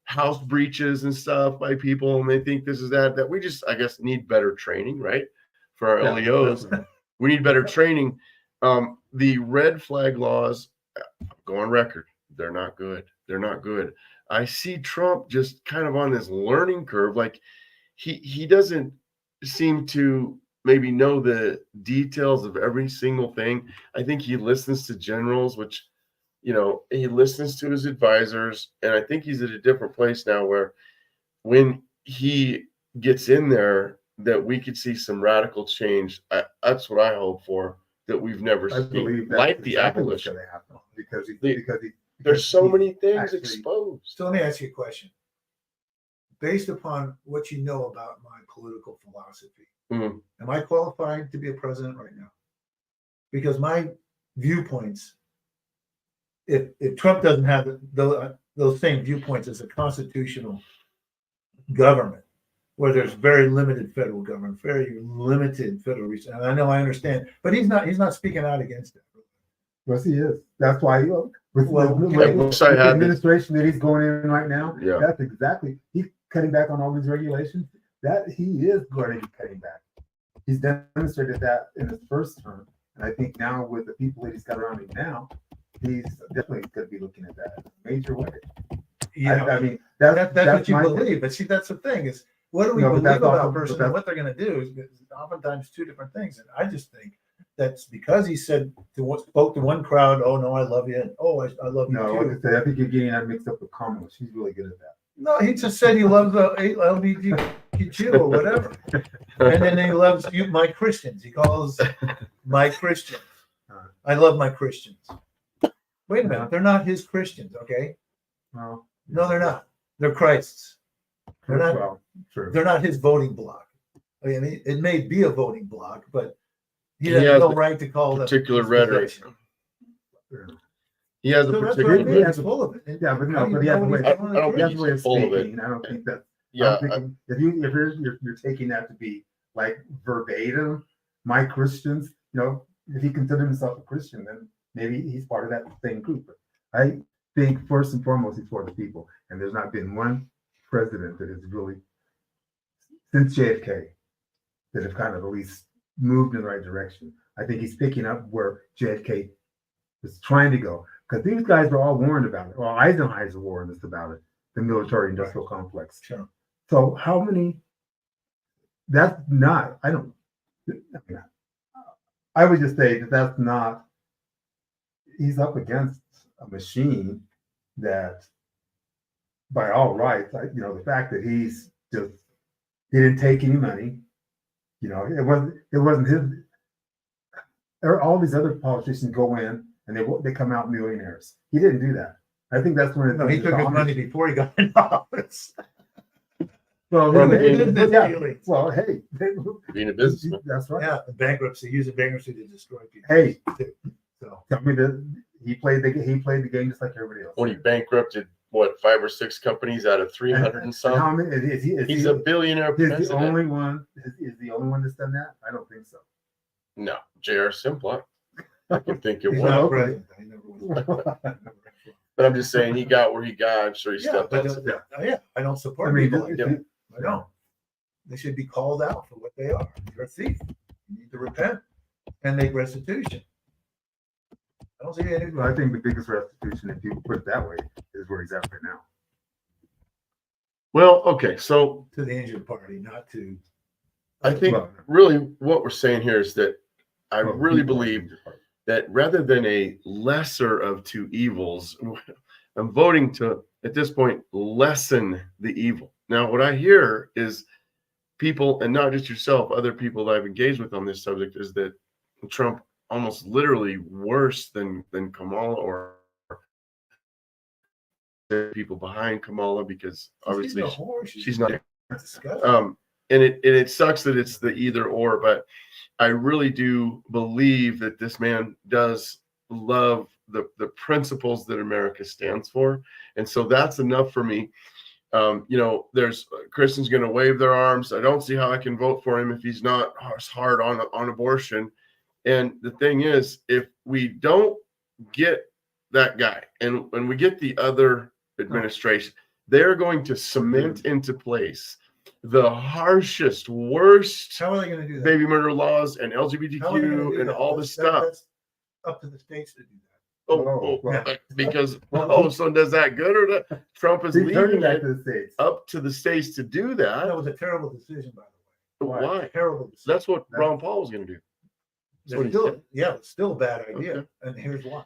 house breaches and stuff by people, and they think this is that we just, I guess, need better training, right? For our Yeah, LEOs, definitely. we need better training. The red flag laws, go on record, they're not good. They're not good. I see Trump just kind of on this learning curve. Like he doesn't seem to maybe know the details of every single thing. I think he listens to generals, which he listens to his advisors, and I think he's at a different place now where when he gets in there, that we could see some radical change. That's what I hope for, that we've never I seen, believe that's like the exactly what's abolition. going to happen because There's so he many things actually- exposed. So let me ask you a question. Based upon what you know about my political philosophy, Mhm. am I qualified to be a president right now? Because my viewpoints, if Trump doesn't have those same viewpoints as a constitutional government, where there's very limited federal government, very limited federal resources, and I understand, but he's not speaking out against it. Yes, he is. That's why with I wish I the had this- administration that he's going in right now. Yeah. That's exactly, he's cutting back on all these regulations. That he is going to be cutting back. He's demonstrated that in his first term, and I think now with the people that he's got around him now, he's definitely going to be looking at that in a major way. Yeah, I mean, that's what you my- believe. But see, that's the thing is, what do we No, but believe that's about also- a person but and what they're going to do is oftentimes two different things. And I just think that's because he spoke to one crowd, "Oh no, I love you," and "Oh, I love you No, too." like I said, I think you're getting that mixed up with Kamala. She's really good at that. No, he just said he loves the LGBTQ or whatever, and then he loves you, my Christians. He calls my Christians. I love my Christians. Wait a minute, they're not his Christians, okay? Well, No, they're not. They're Christ's. They're not. Well, true. They're not his voting bloc. I mean, it may be a voting bloc, but he He has has no a right to call them particular his rhetoric. possession. He has a So that's particular. what I mean. It's full of it. And Yeah, but how no, do you but he has know a what way. he's telling the I don't He has truth? a way of full of it. speaking. I don't think that. Yeah, I'm thinking, if you're taking that to be like verbatim, my Christians, if he considered himself a Christian, then maybe he's part of that same group. But I think first and foremost, he's for the people, and there's not been one president that has really, since JFK, that have kind of at least moved in the right direction. I think he's picking up where JFK was trying to go, because these guys were all warned about it. Well, Eisenhower warned us about it, the military-industrial complex. Sure. So how many? That's not. I would just say that that's not. He's up against a machine that, by all rights, the fact that he didn't take any money. It wasn't his. All these other politicians go in and they come out millionaires. He didn't do that. I think that's when No, he took his money before he got in office. Well, Well, well, hey, being a businessman. that's right. Yeah, bankruptcy, using bankruptcy to destroy people. Hey, So tell me that he played the game just like everybody else. When he bankrupted, what, 5 or 6 companies out of 300 and And some? how many? He's a billionaire Is president. the only one? Is the only one that's done that? I don't think so. No, J.R. Simplot. I can think it he's was. not okay. president. He never was. But I'm just saying he got where he got. I'm sure he Yeah, stepped but up. yeah, I don't support I mean, people like if that. you- I don't. They should be called out for what they are. You're a thief. You need to repent and make restitution. I don't see any. Well, I think the biggest restitution, if you put it that way, is where he's at right now. Well, okay, so To the injured party, not to. I think Well, really what we're saying here is that I well, really people are believe injured party. that rather than a lesser of two evils, I'm voting to, at this point, lessen the evil. Now, what I hear is people, and not just yourself, other people that I've engaged with on this subject, is that Trump almost literally worse than Kamala or the people behind Kamala, because obviously she's not. And it sucks that it's the either or, but I really do believe that this man does love the principles that America stands for, and so that's enough for me. There's Christians going to wave their arms. I don't see how I can vote for him if he's not hard on abortion. And the thing is, if we don't get that guy and when we get the other administration, they're going to cement into place the harshest, worst How are they going to do that? baby murder laws and How are they gonna LGBTQ do and that? all this stuff. That's up to the states to do that. Because so does that good or that Trump is He's turning leaving back it to the States. up to the states to do That that? was a terrible decision, by the way. Why? Terrible decision. That's what Ron Paul was going to do. That's what he Still, said. yeah, it's still a bad idea. Okay. And here's why.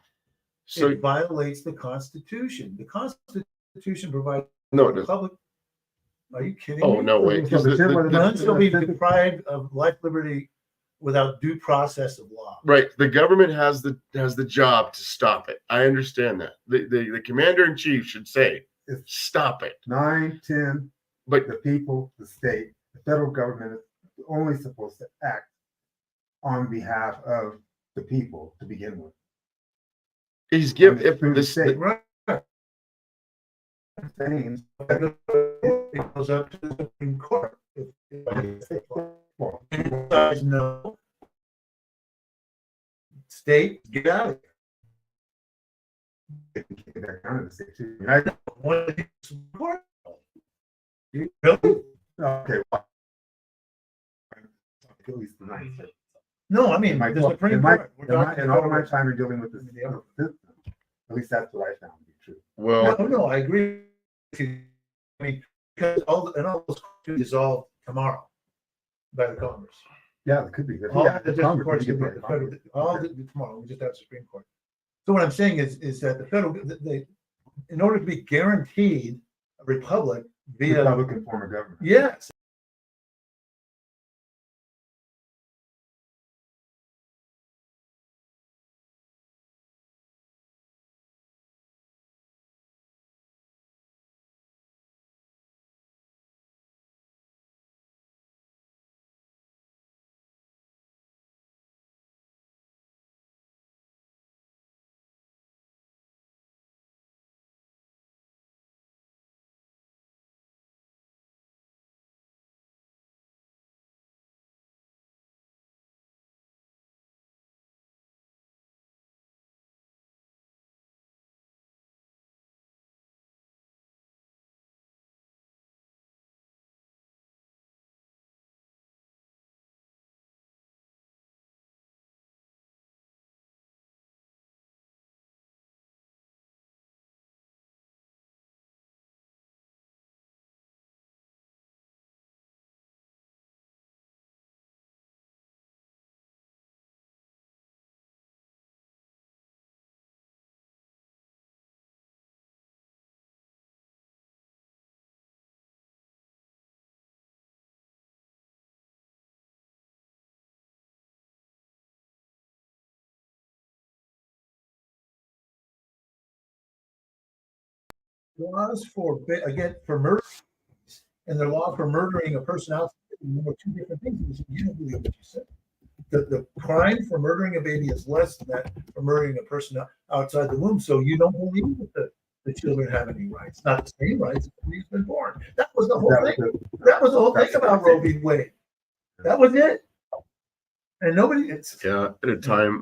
So It violates the Constitution. The Constitution provides no, it the doesn't. public. Are you kidding Oh me? no, wait. So None shall be deprived of life, liberty, without due process of law. Right, the government has the job to stop it. I understand that. The commander in chief should say, "Stop it." 9, 10, But the people, the state, the federal government is only supposed to act on behalf of the people to begin with. he's given if Through the this. state. Right. Saying, It goes up to the Supreme Court. well, You guys know. State, get out of they can kick it back down to the state too. here. One of the Supreme Court. You really? Okay, well, at least the ninth. No, I mean, the Supreme Court. We're talking In all of my about- time in dealing with this system, at least that's what I found to be true. Well, No, I agree. I mean, because all those courts be dissolved tomorrow by the Congress. Yeah, it could be. All Yeah, the different courts, Congress could could be get the federal, Congress. all tomorrow, we just have the Supreme Court. So what I'm saying is that the federal, in order to be guaranteed a republic via, Republican form of government. yes, laws for for murder and the law for murdering a person outside the womb are two different things. You don't believe what you said. The crime for murdering a baby is less than that for murdering a person outside the womb. So you don't believe that the children have any rights, not the same rights when he's been born. That was the whole thing. That was the whole thing about Roe v. Wade. That was it. And nobody. It's Yeah, at a time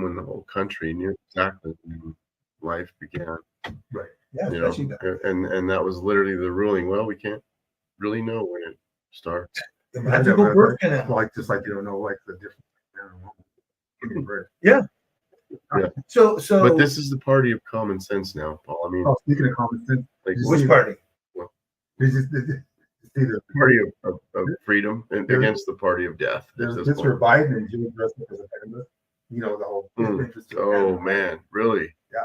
when the whole country knew exactly when life began. right. Yeah, You know, especially that. and that was literally the ruling. Well, we can't really know when it starts. The magical birth canal. Like just like you don't know like the difference between man and woman. Yeah. Yeah. So But this is the party of common sense now, Paul. I mean, Oh, speaking of common sense, like which party? this is the party of freedom and against the party of death. at there's this Mr. point. Biden and Jimmy dressed up as a feminist. You know the whole interest. Oh man, really? Yeah.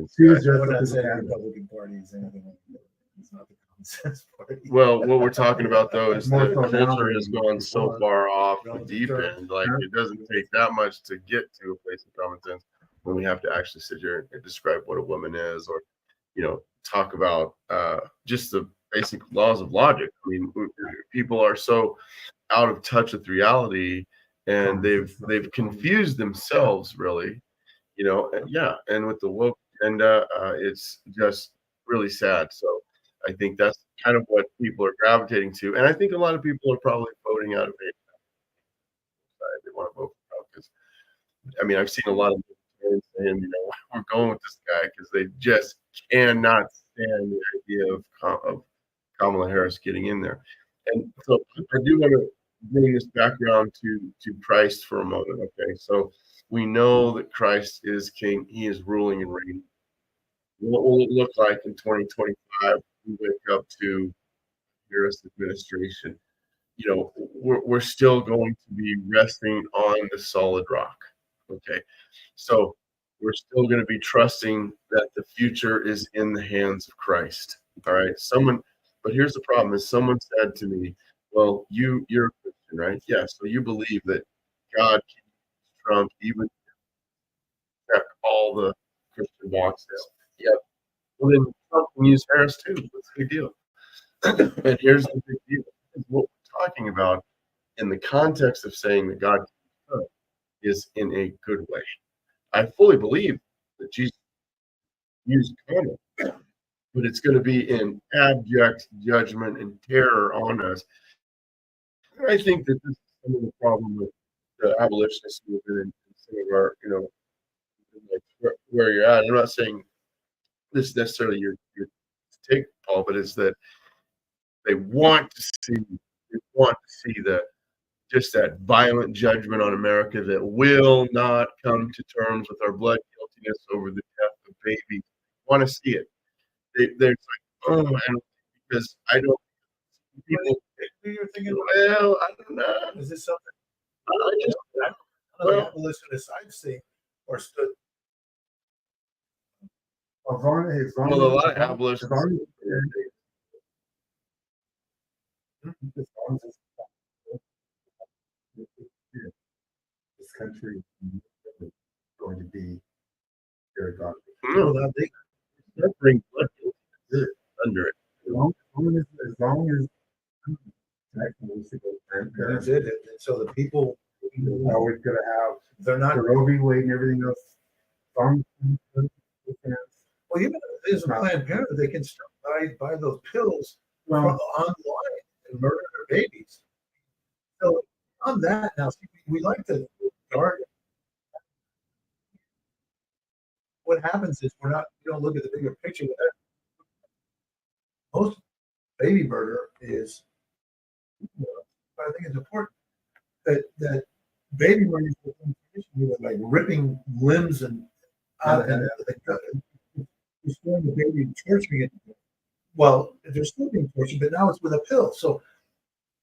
It's She was got- I dressed would up not as a say the feminist. Republican Party is anything like that. It's not the common sense party. well, what we're talking about though is More the so now culture than has gone so before. far off the Relative deep terms. end. Like it doesn't take that much to get to a place of common sense when we have to actually sit here and describe what a woman is, or talk about just the basic laws of logic. I mean, people are so out of touch with reality, and they've confused themselves really. And with the woke agenda, it's just really sad. So I think that's kind of what people are gravitating to, and I think a lot of people are probably voting out of it. They want to vote for Trump because, I mean, I've seen a lot of libertarians saying, we're going with this guy because they just cannot stand the idea of Kamala Harris getting in there. And so I do want to bring this background to Christ for a moment. Okay, so we know that Christ is King; He is ruling and reigning. What will it look like in 2025? We wake up to Harris administration. We're still going to be resting on the solid rock. Okay, so we're still going to be trusting that the future is in the hands of Christ. All right, but here's the problem: is someone said to me, "Well, you're a Christian, right? Yeah, so you believe that God can use Trump, even check all the Christian boxes." Yep. Well, then Trump can use Harris too. What's the big deal? And here's the big deal: what we're talking about in the context of saying that God is in a good way. I fully believe that Jesus used common, but it's going to be in abject judgment and terror on us. And I think that this is some of the problem with the abolitionist movement and some of our, like where you're at. I'm not saying this is necessarily your take, Paul, but it's that they want to see just that violent judgment on America that will not come to terms with our blood guiltiness over the death of babies. Want to see it? They're like, oh, and because I don't. People, You're thinking, well, I don't know. is this something? I just, None of the abolitionists I've seen or stood. As long as well, a lot of abolitionists. as long as this country is going to be very godly. No, Well, they- that brings blood guilty under it. As long as That's it. And so the people, we're always going to have they're not. the Roe v. Wade and everything else. As long as Well, even if there's a Planned Parenthood, they can still buy those pills from online and murder their babies. So on that now, see, we like to guard. What happens is we don't look at the bigger picture. Most baby murder is, I think it's important that baby murder is like ripping limbs and out and destroying the baby and torturing it. Well, they're still being tortured, but now it's with a pill. So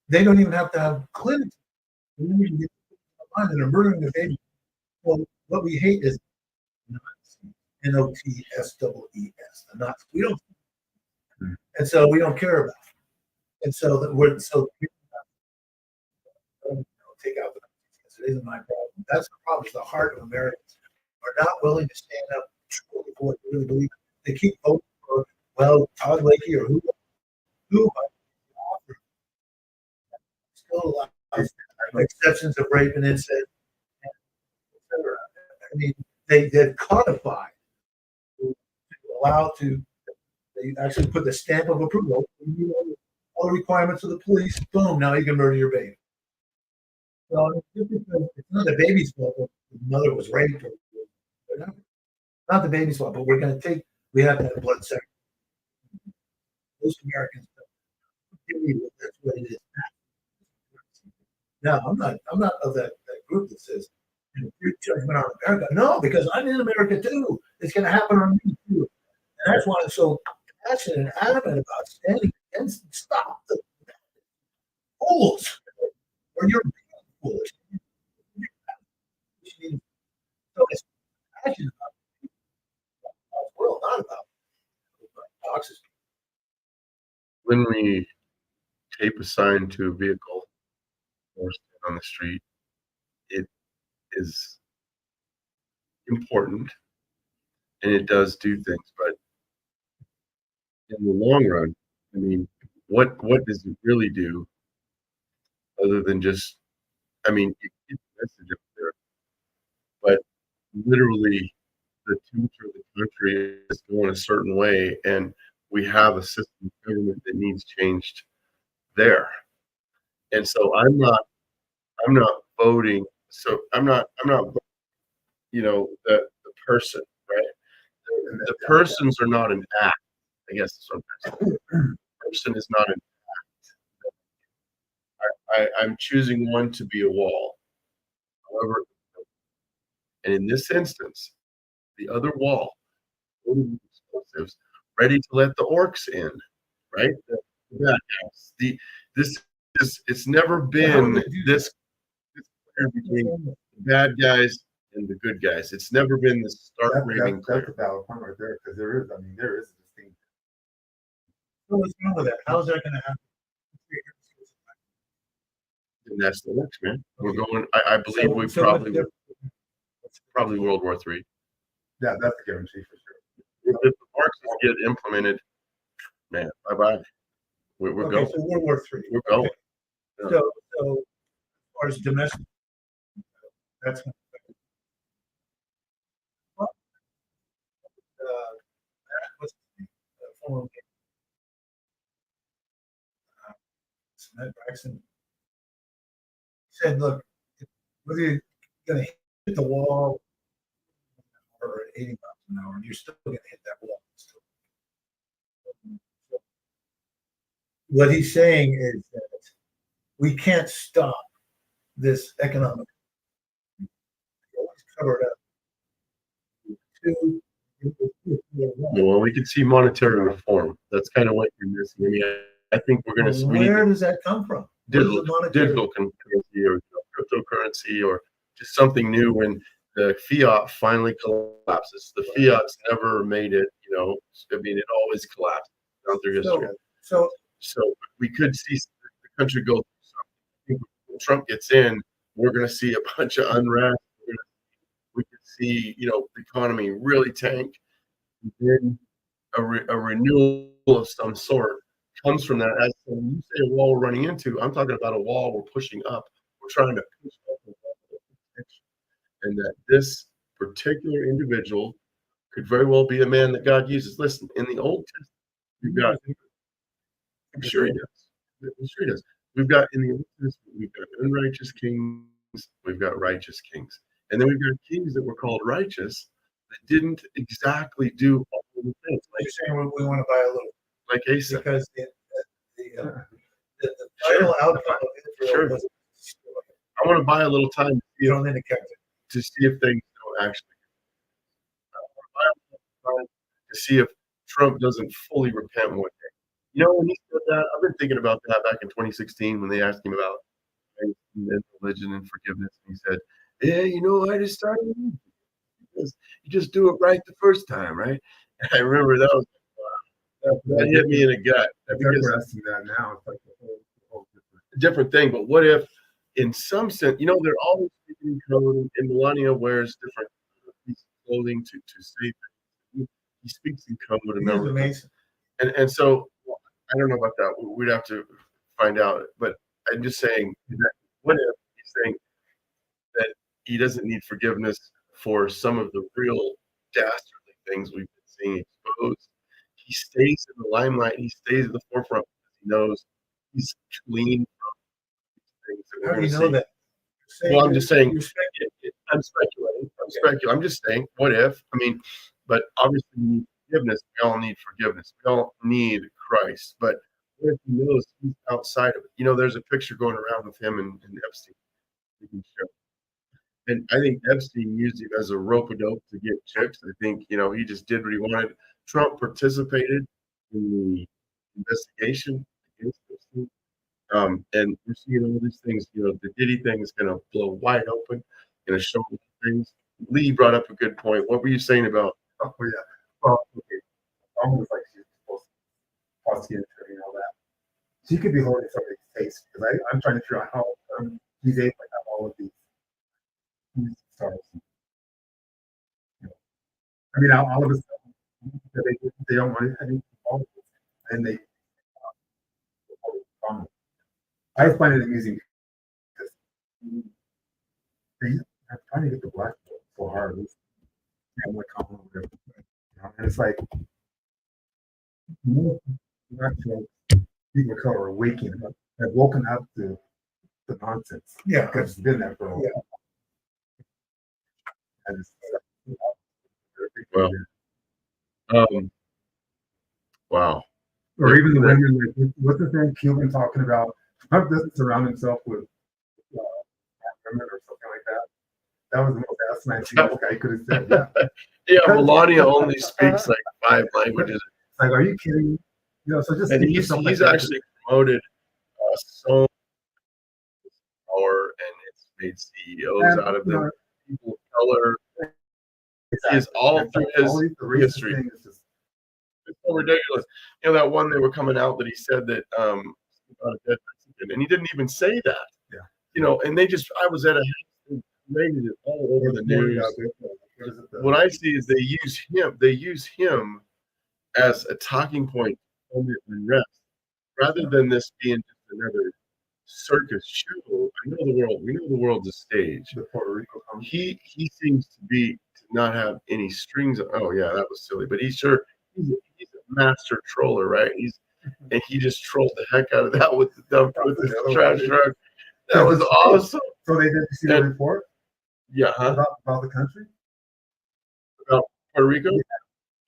they don't even have to have clinics. They don't even get online and they're murdering the baby. Well, what we hate is Nazis. Notses, the Nazis. We don't, and so we don't care about it. And so take out the Nazis. It isn't my problem. That's the problem. Is the heart of Americans are not willing to stand up truly for what they really believe. They keep voting for Well, Todd Lakey or who still allows exceptions of rape and incest, etc. I mean, they've codified to allow to. They actually put the stamp of approval. You know, all the requirements of the police. Boom! Now you can murder your baby. So it's not the baby's fault that the mother was raped or whatever. Not the baby's fault, but we're going to take. We have to have blood sex. Most Americans that's what it is. Now, I'm not of that group that says free judgment on America. No, because I'm in America too. It's going to happen on me too. And that's why I'm so passionate and adamant about standing against stop the fools. Or you're being foolish. So it's passionate about the world, not about boxes. When we tape a sign to a vehicle or stand on the street, it is important and it does do things, but in the long run, I mean, what does it really do other than just, I mean, it gets the message up there, but literally the temperature of the country is going a certain way, and we have a system of government that needs changed there. And so I'm not voting. So I'm not, the person, right? The persons are not an act, I guess. The person is not an act. I'm choosing one to be a wall. However, and in this instance, the other wall, explosives, ready to let the orcs in, right? The this is, it's never been this clear between the bad guys and the good guys. It's never been this stark rating clear. That's a valid point right there, because there is a distinct. So what's wrong with that? How's that going to happen? And that's the works, man. We're going. I believe we probably World War III. Yeah, that's a guarantee for sure. If the Marxists get implemented, man, bye bye. We're going. So World War III. We're going. Yeah. So as far as domestic, that's going to affect. What's the former Braxton said, "Look, whether you're going to hit the wall or at 80 miles an hour, you're still going to hit that wall." What he's saying is that we can't stop this economic. Cover it up. Well, we can see monetary reform. That's kind of what you're missing. I mean, I think we're going to. Where does that come from? Digital currency or cryptocurrency or just something new. When the fiat finally collapses, the fiat's never made it. I mean, it always collapsed down through history. So we could see the country go through something. When Trump gets in, we're going to see a bunch of unrest. We could see, the economy really tank. And then a renewal of some sort comes from that. As when you say a wall we're running into, I'm talking about a wall we're pushing up. We're trying to push up, and that this particular individual could very well be a man that God uses. Listen, in the Old Testament, you've got. I'm sure he does. I'm sure he does. We've got in the Old Testament, we've got unrighteous kings, we've got righteous kings, and then we've got kings that were called righteous that didn't exactly do all the things. Like you're saying, we want to buy a little, like Asa, because the final outcome of Israel was. I want to buy a little time to see if things don't actually. I want to buy a little time to see if Trump doesn't fully repent one day. When he said that, I've been thinking about that back in 2016 when they asked him about religion and forgiveness. And he said, "Yeah, I just started because you just do it right the first time, right?" And I remember that was that hit me in the gut. We're asking that now. It's like a whole different thing. But what if, in some sense, they're always speaking code, and Melania wears different pieces of clothing to say things. He speaks in code a number of times. And so I don't know about that. We'd have to find out. But I'm just saying that what if he's saying that he doesn't need forgiveness for some of the real dastardly things we've been seeing exposed? He stays in the limelight. He stays at the forefront because he knows he's clean from things that we're How do going you to know see. that? Well, I'm just saying. You're speculating. I'm speculating. I'm just saying, what if? I mean, but obviously we need forgiveness. We all need forgiveness. We all need Christ. But what if he knows he's outside of it? You know, there's a picture going around with him and Epstein. We can show. And I think Epstein used him as a rope-a-dope to get chicks. I think, you know, he just did what he wanted. Trump participated in the investigation against Epstein. And we're seeing all these things, you know, the Diddy thing is going to blow wide open, going to show things. Lee brought up a good point. What were you saying about? Oh, yeah. Well, okay. Almost like she's supposed to prosecute her and all that. She could be holding somebody's case because I'm trying to figure out how he's able to have all of these stars. You know, I mean, all of a sudden, they don't want to involve this, and they. I find it amusing because I'm trying to get the black vote so hard. It's, you know, like, whatever, you know, and it's like more black folks, people of color are waking up, have woken up to the nonsense. Yeah. Because it's been there for a while. And it's, Well, wow. or even the women, like, what's the thing Cuban talking about? Trump doesn't surround himself with women or something like that. That was the most asinine thing this guy could have said. Yeah. Yeah, Melania only speaks like 5 languages. It's like, are you kidding me? You know, so just And think of he's something like that. actually promoted so much power, and it's made CEOs out of them, people of color. Exactly. Is all through his the racist history. thing is just, It's so ridiculous. You know, that one they were coming out that he said that about a dead Mexican, and he didn't even say that. Yeah. You know, and I was at a house and rated it all over the news. What I see is they use him as a talking point on the unrest, rather than this being just another circus show. We know the world's a stage. the Puerto Rico He seems to not have any strings. Oh yeah, that was silly. But he's a master troller, right? And he just trolled the heck out of that with the trash truck. That was awesome. So they did see the report Yeah, huh? about the country? About Puerto Rico? Yeah.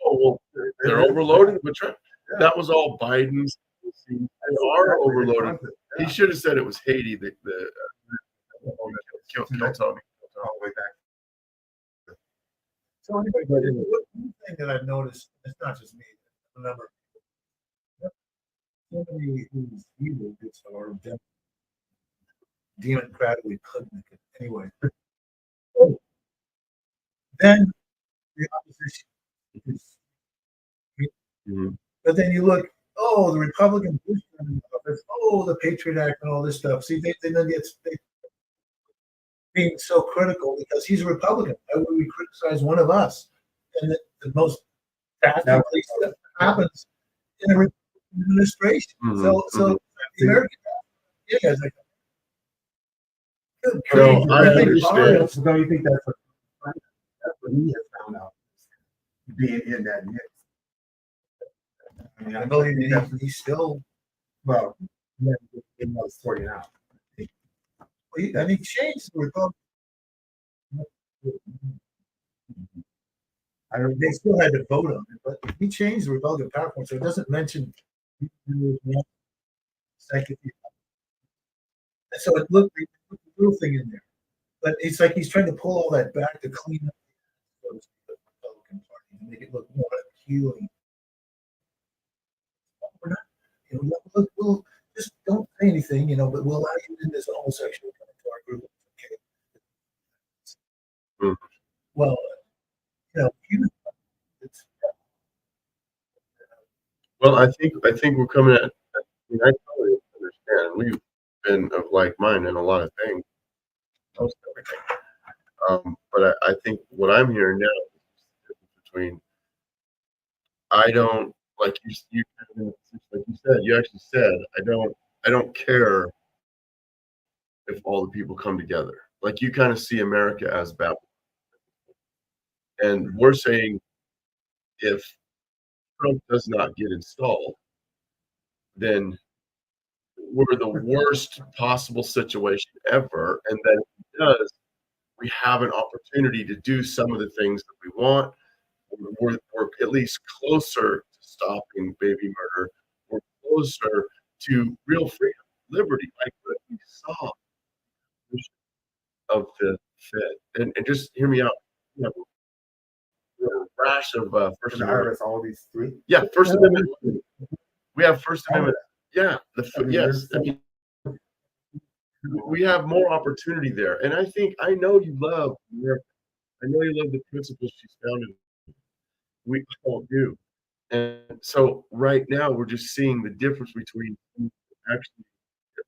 Oh well, they're overloaded with trash. Yeah. That was all Biden's. They are overloaded. Yeah. He should have said it was Haiti. Killed Tony. All the way back. So anyway, but one thing that I've noticed, it's not just me, a number of people. Somebody who's evil gets or democratically pugnacious. Anyway, then the opposition is. Mhm. But then you look, oh, the Republican Bush in office, oh, the Patriot Act and all this stuff. See, they then get being so critical because he's a Republican. Why would we criticize one of us? And the most dastardly stuff happens in a administration. Mhm, So the American, yeah, it's like, good No, grief, I think understand. about it. So don't you think that's what he has found out, being in that mix? I mean, I believe he's still, well, yeah, it was sorting out. and he changed the Republican. I don't They still had to vote on it, but he changed the Republican PowerPoint, so it doesn't mention sanctity. And so it looked like they put the little thing in there, but it's like he's trying to pull all that back to clean up the Republican Party and make it look more appealing. We're not, we'll just don't say anything, but we'll allow you in this homosexual come into our group. Okay. Mhm. Well, it's Well, I think we're coming at. I mean, I totally understand. We've been of like mind in a lot of things, most everything. But I think what I'm hearing now is the difference between I don't like like you said, you actually said, I don't care if all the people come together. Like you kind of see America as Babylon. And we're saying if Trump does not get installed, then we're the worst possible situation ever. And then if he does, we have an opportunity to do some of the things that we want. We're at least closer to stopping baby murder. We're closer to real freedom, liberty, like what we saw of the Fed. And just hear me out. You know, the rash of First And the Amendment. IRS, all these three. Yeah, First Amendment. We have First Amendment. Yeah, yes. I mean, we have more opportunity there, and I know you love America. I know you love the principles she's founded. We all do, and so right now we're just seeing the difference between who actually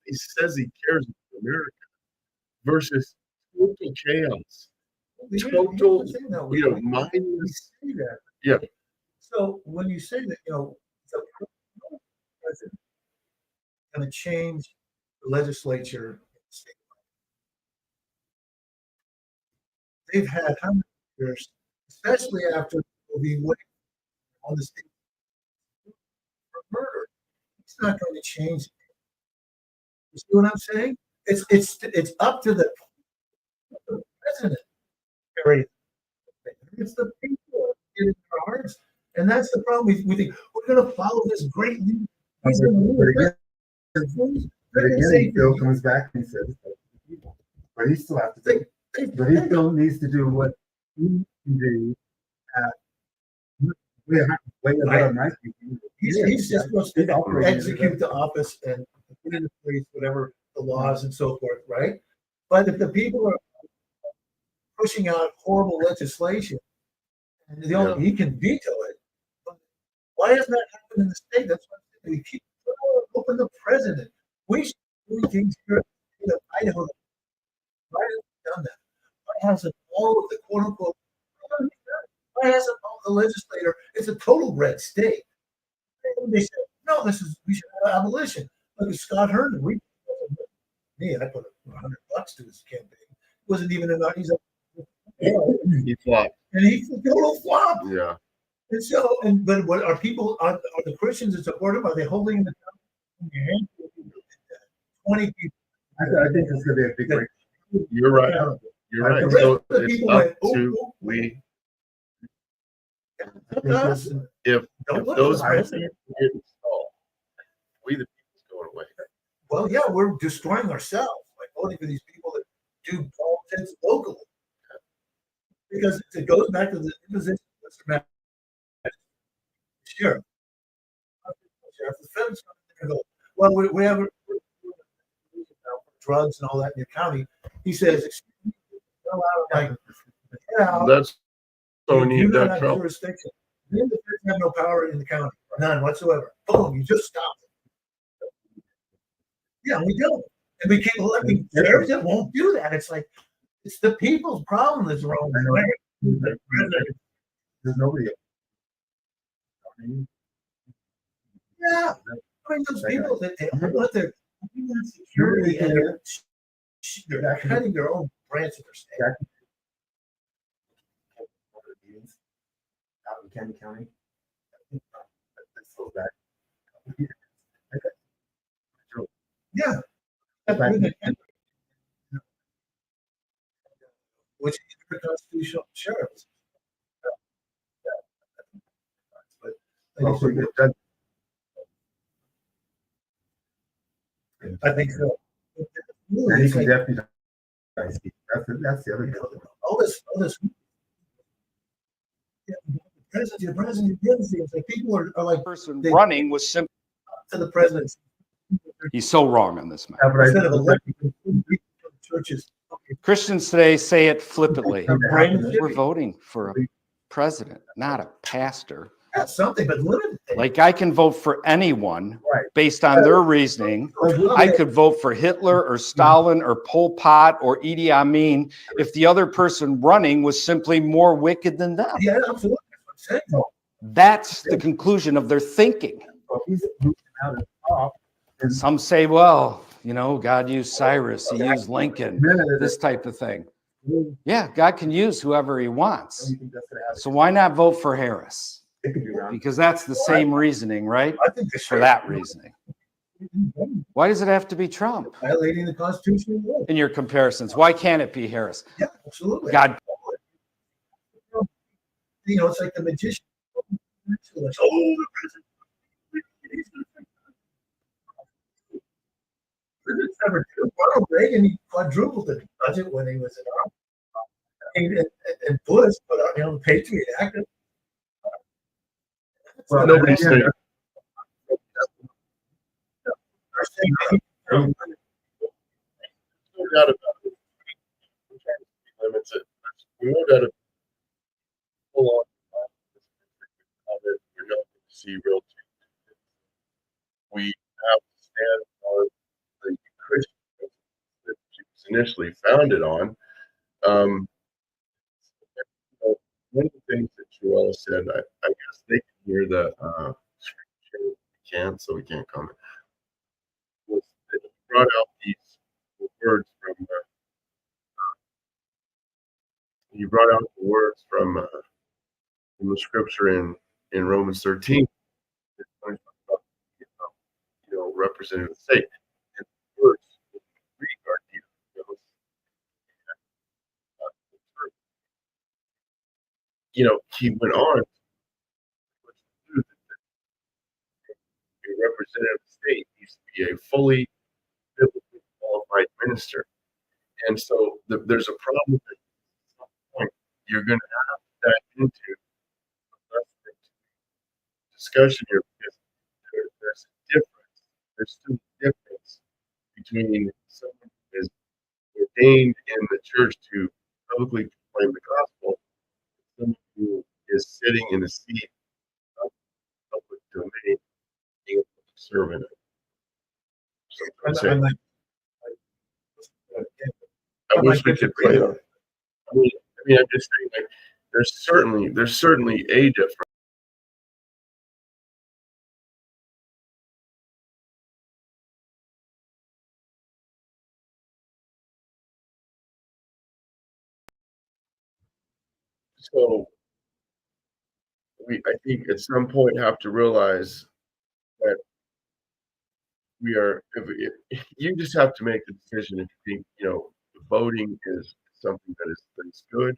he says he cares about America versus total chaos, total, mindless. Yeah. So when you say that, the president going to change the legislature, they've had how many years, especially after being waiting on the state for murder. It's not going to change it. You see what I'm saying? It's up to the president. It's the people in our hearts, and that's the problem. We think we're going to follow this great leader. But again, Bill comes back and he says, but he still has to think. But he still needs to do what he can do. Way above nice people. He's just supposed to execute the office and put into place whatever the laws and so forth, right? But if the people are pushing out horrible legislation, and he can veto it. But why hasn't that happened in the state? That's why we keep open the president. We should do things here in Idaho. Why hasn't he done that? Why hasn't all of the quote unquote? Why hasn't all the legislator? It's a total red state. And they said, no, we should have abolition. Look at Scott Herndon. I put $100 to his campaign. It wasn't even enough. He flopped. And he's a total flop. Yeah. And so, but what are people? Are the Christians that support him? Are they holding him in your hand? 20 people. I think it's going to be a big break. You're right. You're right. So it's up to we. If those presidents get installed, we the people's going away. Well, yeah, we're destroying ourselves by voting for these people that do politics locally. Because it goes back to the imposition of sure. The feds go, well, we have drugs and all that in your county. He says, excuse me, that's so we need that trouble. Jurisdiction. Then the feds have no power in the county, none whatsoever. Boom, you just stop it. Yeah, we don't. And we keep electing sheriffs that won't do that. It's like, it's the people's problem that's wrong. There's nobody else. Yeah. I mean, those people that they want their security and they're cutting their own branch of their state. Out in Candy County. Yeah. Which is the constitutional sheriffs. But I think so. And he can definitely. That's the other deal. All this. Yeah, the president. It's like people are like person running was simple to the president. He's so wrong on this matter. Instead of electing churches. Christians today say it flippantly. We're voting for a president, not a pastor. That's something, but limited. Like I can vote for anyone based on their reasoning. I could vote for Hitler or Stalin or Pol Pot or Idi Amin if the other person running was simply more wicked than them. Yeah, absolutely. That's what I'm saying. That's the conclusion of their thinking. Well, he's moving out of the top. And Some say, well, you know, God used Cyrus, he used Lincoln, this type of thing. Yeah, God can use whoever he wants. So why not vote for Harris? it could be around. Because that's the same reasoning, right? I think they For should. that reasoning. Why does it have to be Trump? Violating the Constitution. In your comparisons, why can't it be Harris? Yeah, absolutely. God, You know, it's like the magician. Like, oh, the president. He's gonna fix it. Presidents never do. Ronald Reagan, he quadrupled the budget when he was in office. And Bush put out, you know, the Patriot Act. Well, Nobody's again, saying no doubt about it. Limits it. We no doubt about it. Full on. We're not going to see real change. We have to stand on the Christian principles that she was initially founded on. One of the things that Joella said, I guess they can hear the screen share. We can't, so we can't comment. Was that he brought out these words from he brought out the words from the scripture in Romans 13. It's talking about, you know, representing the state. And the words regard you know, he went on to a representative of the state needs to be a fully biblically qualified minister. And so there's a problem that at some point you're going to have to dive into a discussion here because there's a difference. There's still a difference between someone who is ordained in the church to publicly proclaim the gospel and someone who is sitting in a seat of public domain being a public servant. So I wish we could play it. I mean, I'm just saying, like, there's certainly a difference. So I think at some point have to realize that you just have to make the decision if you think, you know, voting is something that is good.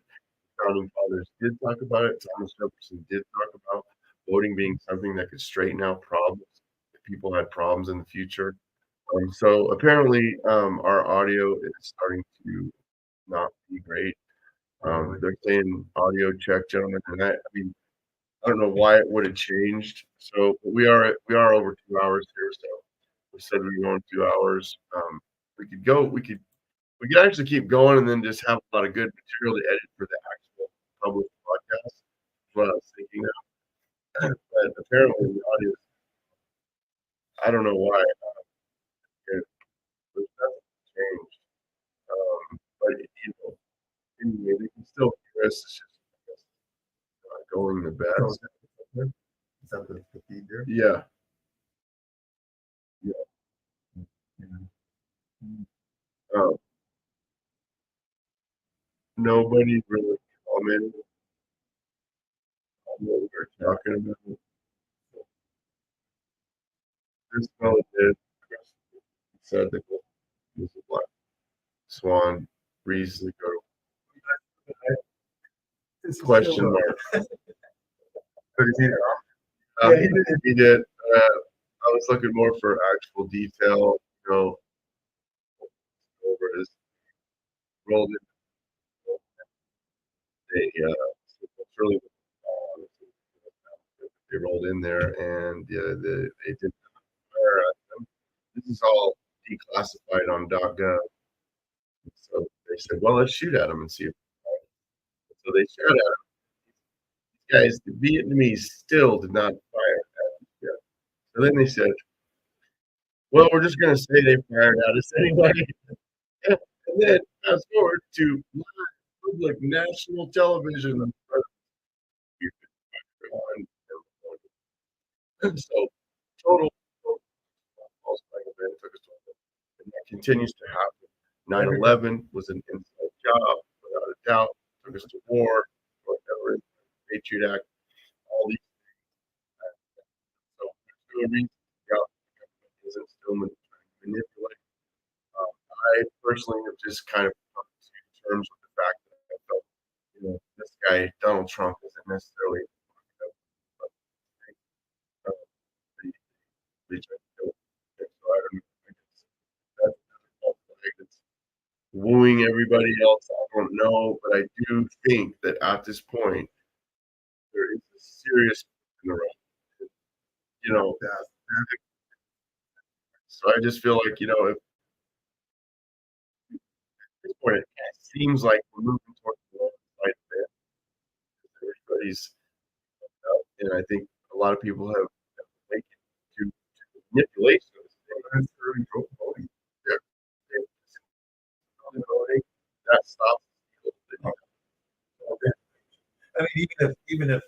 Founding fathers did talk about it. Thomas Jefferson did talk about voting being something that could straighten out problems if people had problems in the future. So apparently, our audio is starting to not be great. They're saying audio check, gentlemen, and I mean, I don't know why it would have changed. So we are over 2 hours here. So we said we were going 2 hours. We could actually keep going and then just have a lot of good material to edit for the actual public podcast. That's what I was thinking of. But apparently the audio, I don't know why. There's nothing changed. But you know, anyway, they can still hear us. It's just going the best. Is that the feed there? Yeah. Nobody really commented on what we were talking about. This fellow did. He said that it was a black swan breeze to go question mark. But is he He did. I was looking more for actual detail, you know, over his rolled in. Really, they rolled in there and they did fire at them. This is all declassified on .gov. So they said, well, let's shoot at them and see if. So they shot at them. These guys, the Vietnamese still did not fire at them yet. So then they said, well, we're just going to say they fired at us anyway. And then fast forward to live public national television. So total false flag event took us to, and that continues to happen. 9/11 was an inside job, without a doubt. Took us to war, whatever, Patriot Act, all these things. So there's no reason the government isn't still trying to manipulate. I personally have just kind of come to terms with the fact that I felt, this guy Donald Trump isn't necessarily uh, the so I don't know. I guess that's another false flag that's wooing everybody else. I don't know, but I do think that at this point there is a serious in the road. So I just feel like, at this point it seems like we're moving towards the other side of it. Everybody's and I think a lot of people have taken to manipulation of this thing. Voting. Voting. That stops. I mean, even if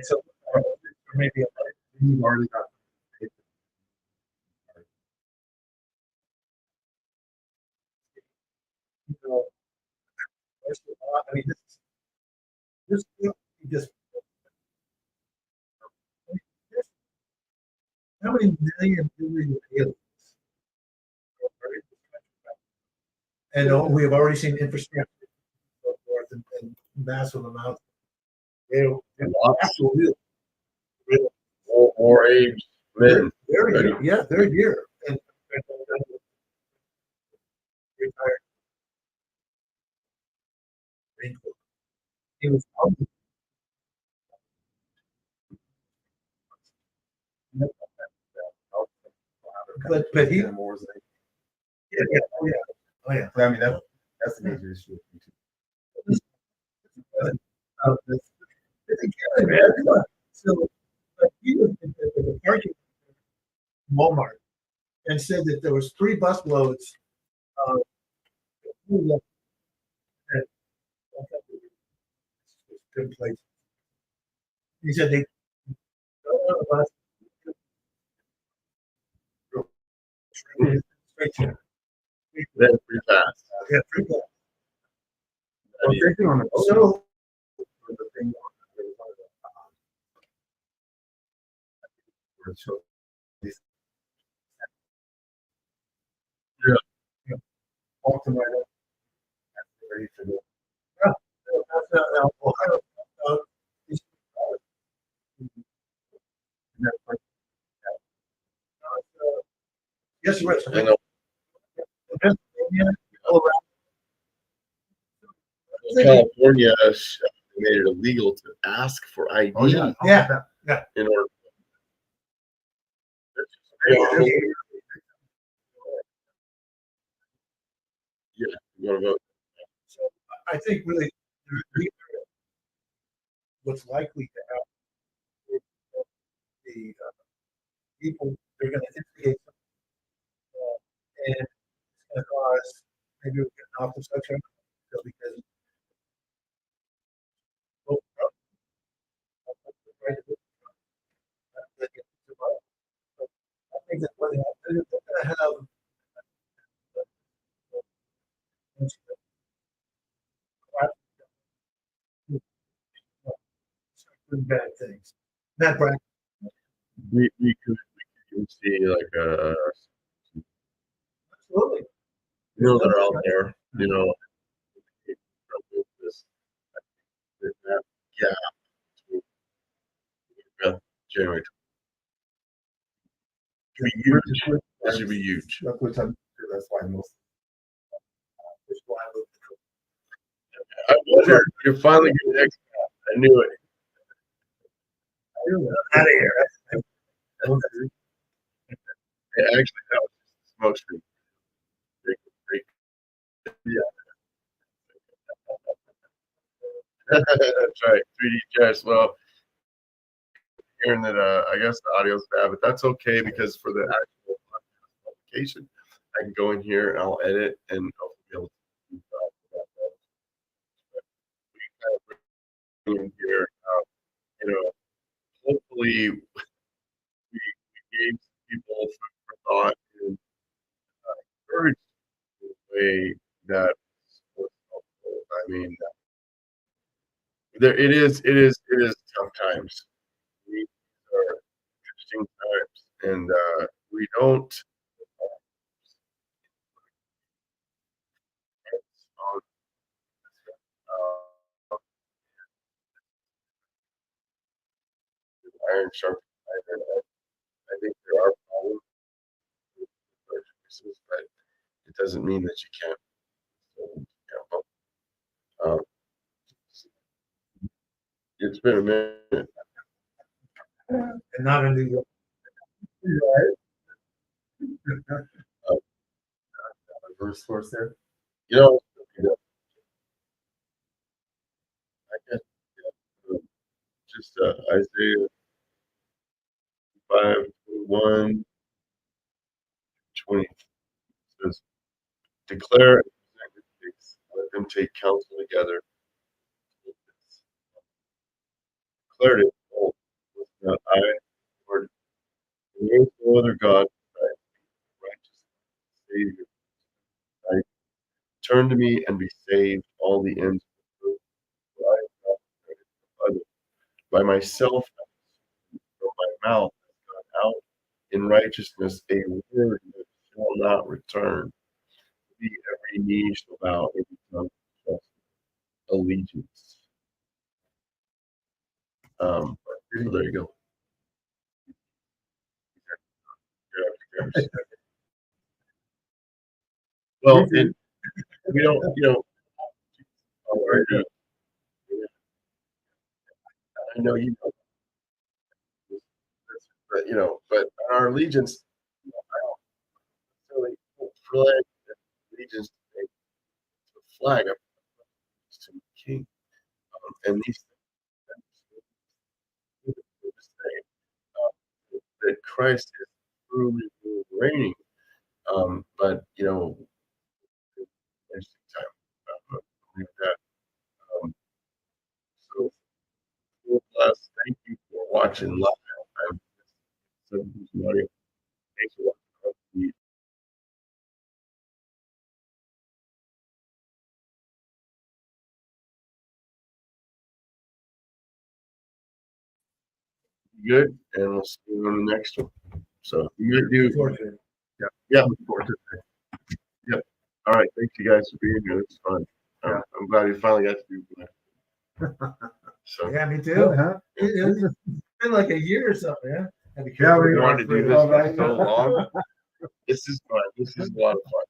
so, or maybe You've already got. I mean, this just how many million illegal aliens? And we have already seen infrastructure and so forth and massive amounts. They're absolutely Or age men. they're here and retired. He was but he more. oh yeah. I mean, that's a major issue. So he was in the parking Walmart and said that there was 3 busloads of good place. He said they straight to Then pretty fast. yeah, pretty good. On the So the thing walk to my left, ready for the Ohio, yes, Rich. I know. Pennsylvania, Colorado. California made it illegal to ask for ID Yeah. in order. Yeah, you want to vote? So I think really what's likely to happen is that the people they're going to instigate and it's going to cause maybe we're getting off the subject because I think that what they're going to have bad things. Not Brian. We could see like Absolutely. they're out there, this that gap between January. Should be huge. This should be huge. That's why most. I wonder. You're finally getting the next. I knew it. Out of here. Actually, that was just a smoke screen. Yeah. That's right. 3D chess. Well, hearing that, I guess the audio's bad, but that's okay because for the actual publication, I can go in here and I'll edit and I'll be able to in here. You know, hopefully we gave people food for thought and encouraged in a way that was helpful. I mean, it is tough times. These are interesting times, and we don't. Iron sharp iron. I think there are problems with our choices, but it doesn't mean that you can't. Um, it's been a minute. And not a New York. Reverse force there. You know, I guess just Isaiah 5:1, 20 says, "Declare and present your case. Let them take counsel together." Declared it. Oh, was not I, Lord? There is no other God besides me, righteous Savior. I turn to me and be saved, all the ends of the earth. For I have not heard it from others. By myself, from my mouth has gone out in righteousness a word that shall not return. Be every knee shall bow, every tongue confess allegiance. So there you go. Well, and we don't, already, I know you know, but our allegiance, I don't really flag allegiance to the flag of to the king. And these things that Christ is truly reigning. But interesting time. Believe that. So, bless. Thank you for watching live. I'm Thanks a lot. Good, and we'll see you on the next one. So you do. Yeah, look forward to it. Yep. All right. Thank you guys for being here. It's fun. I'm glad we finally got to do that. So Yeah, me too. It's been like a year or something. Yeah. we wanted to do this for so long. This is fun. This is a lot of fun.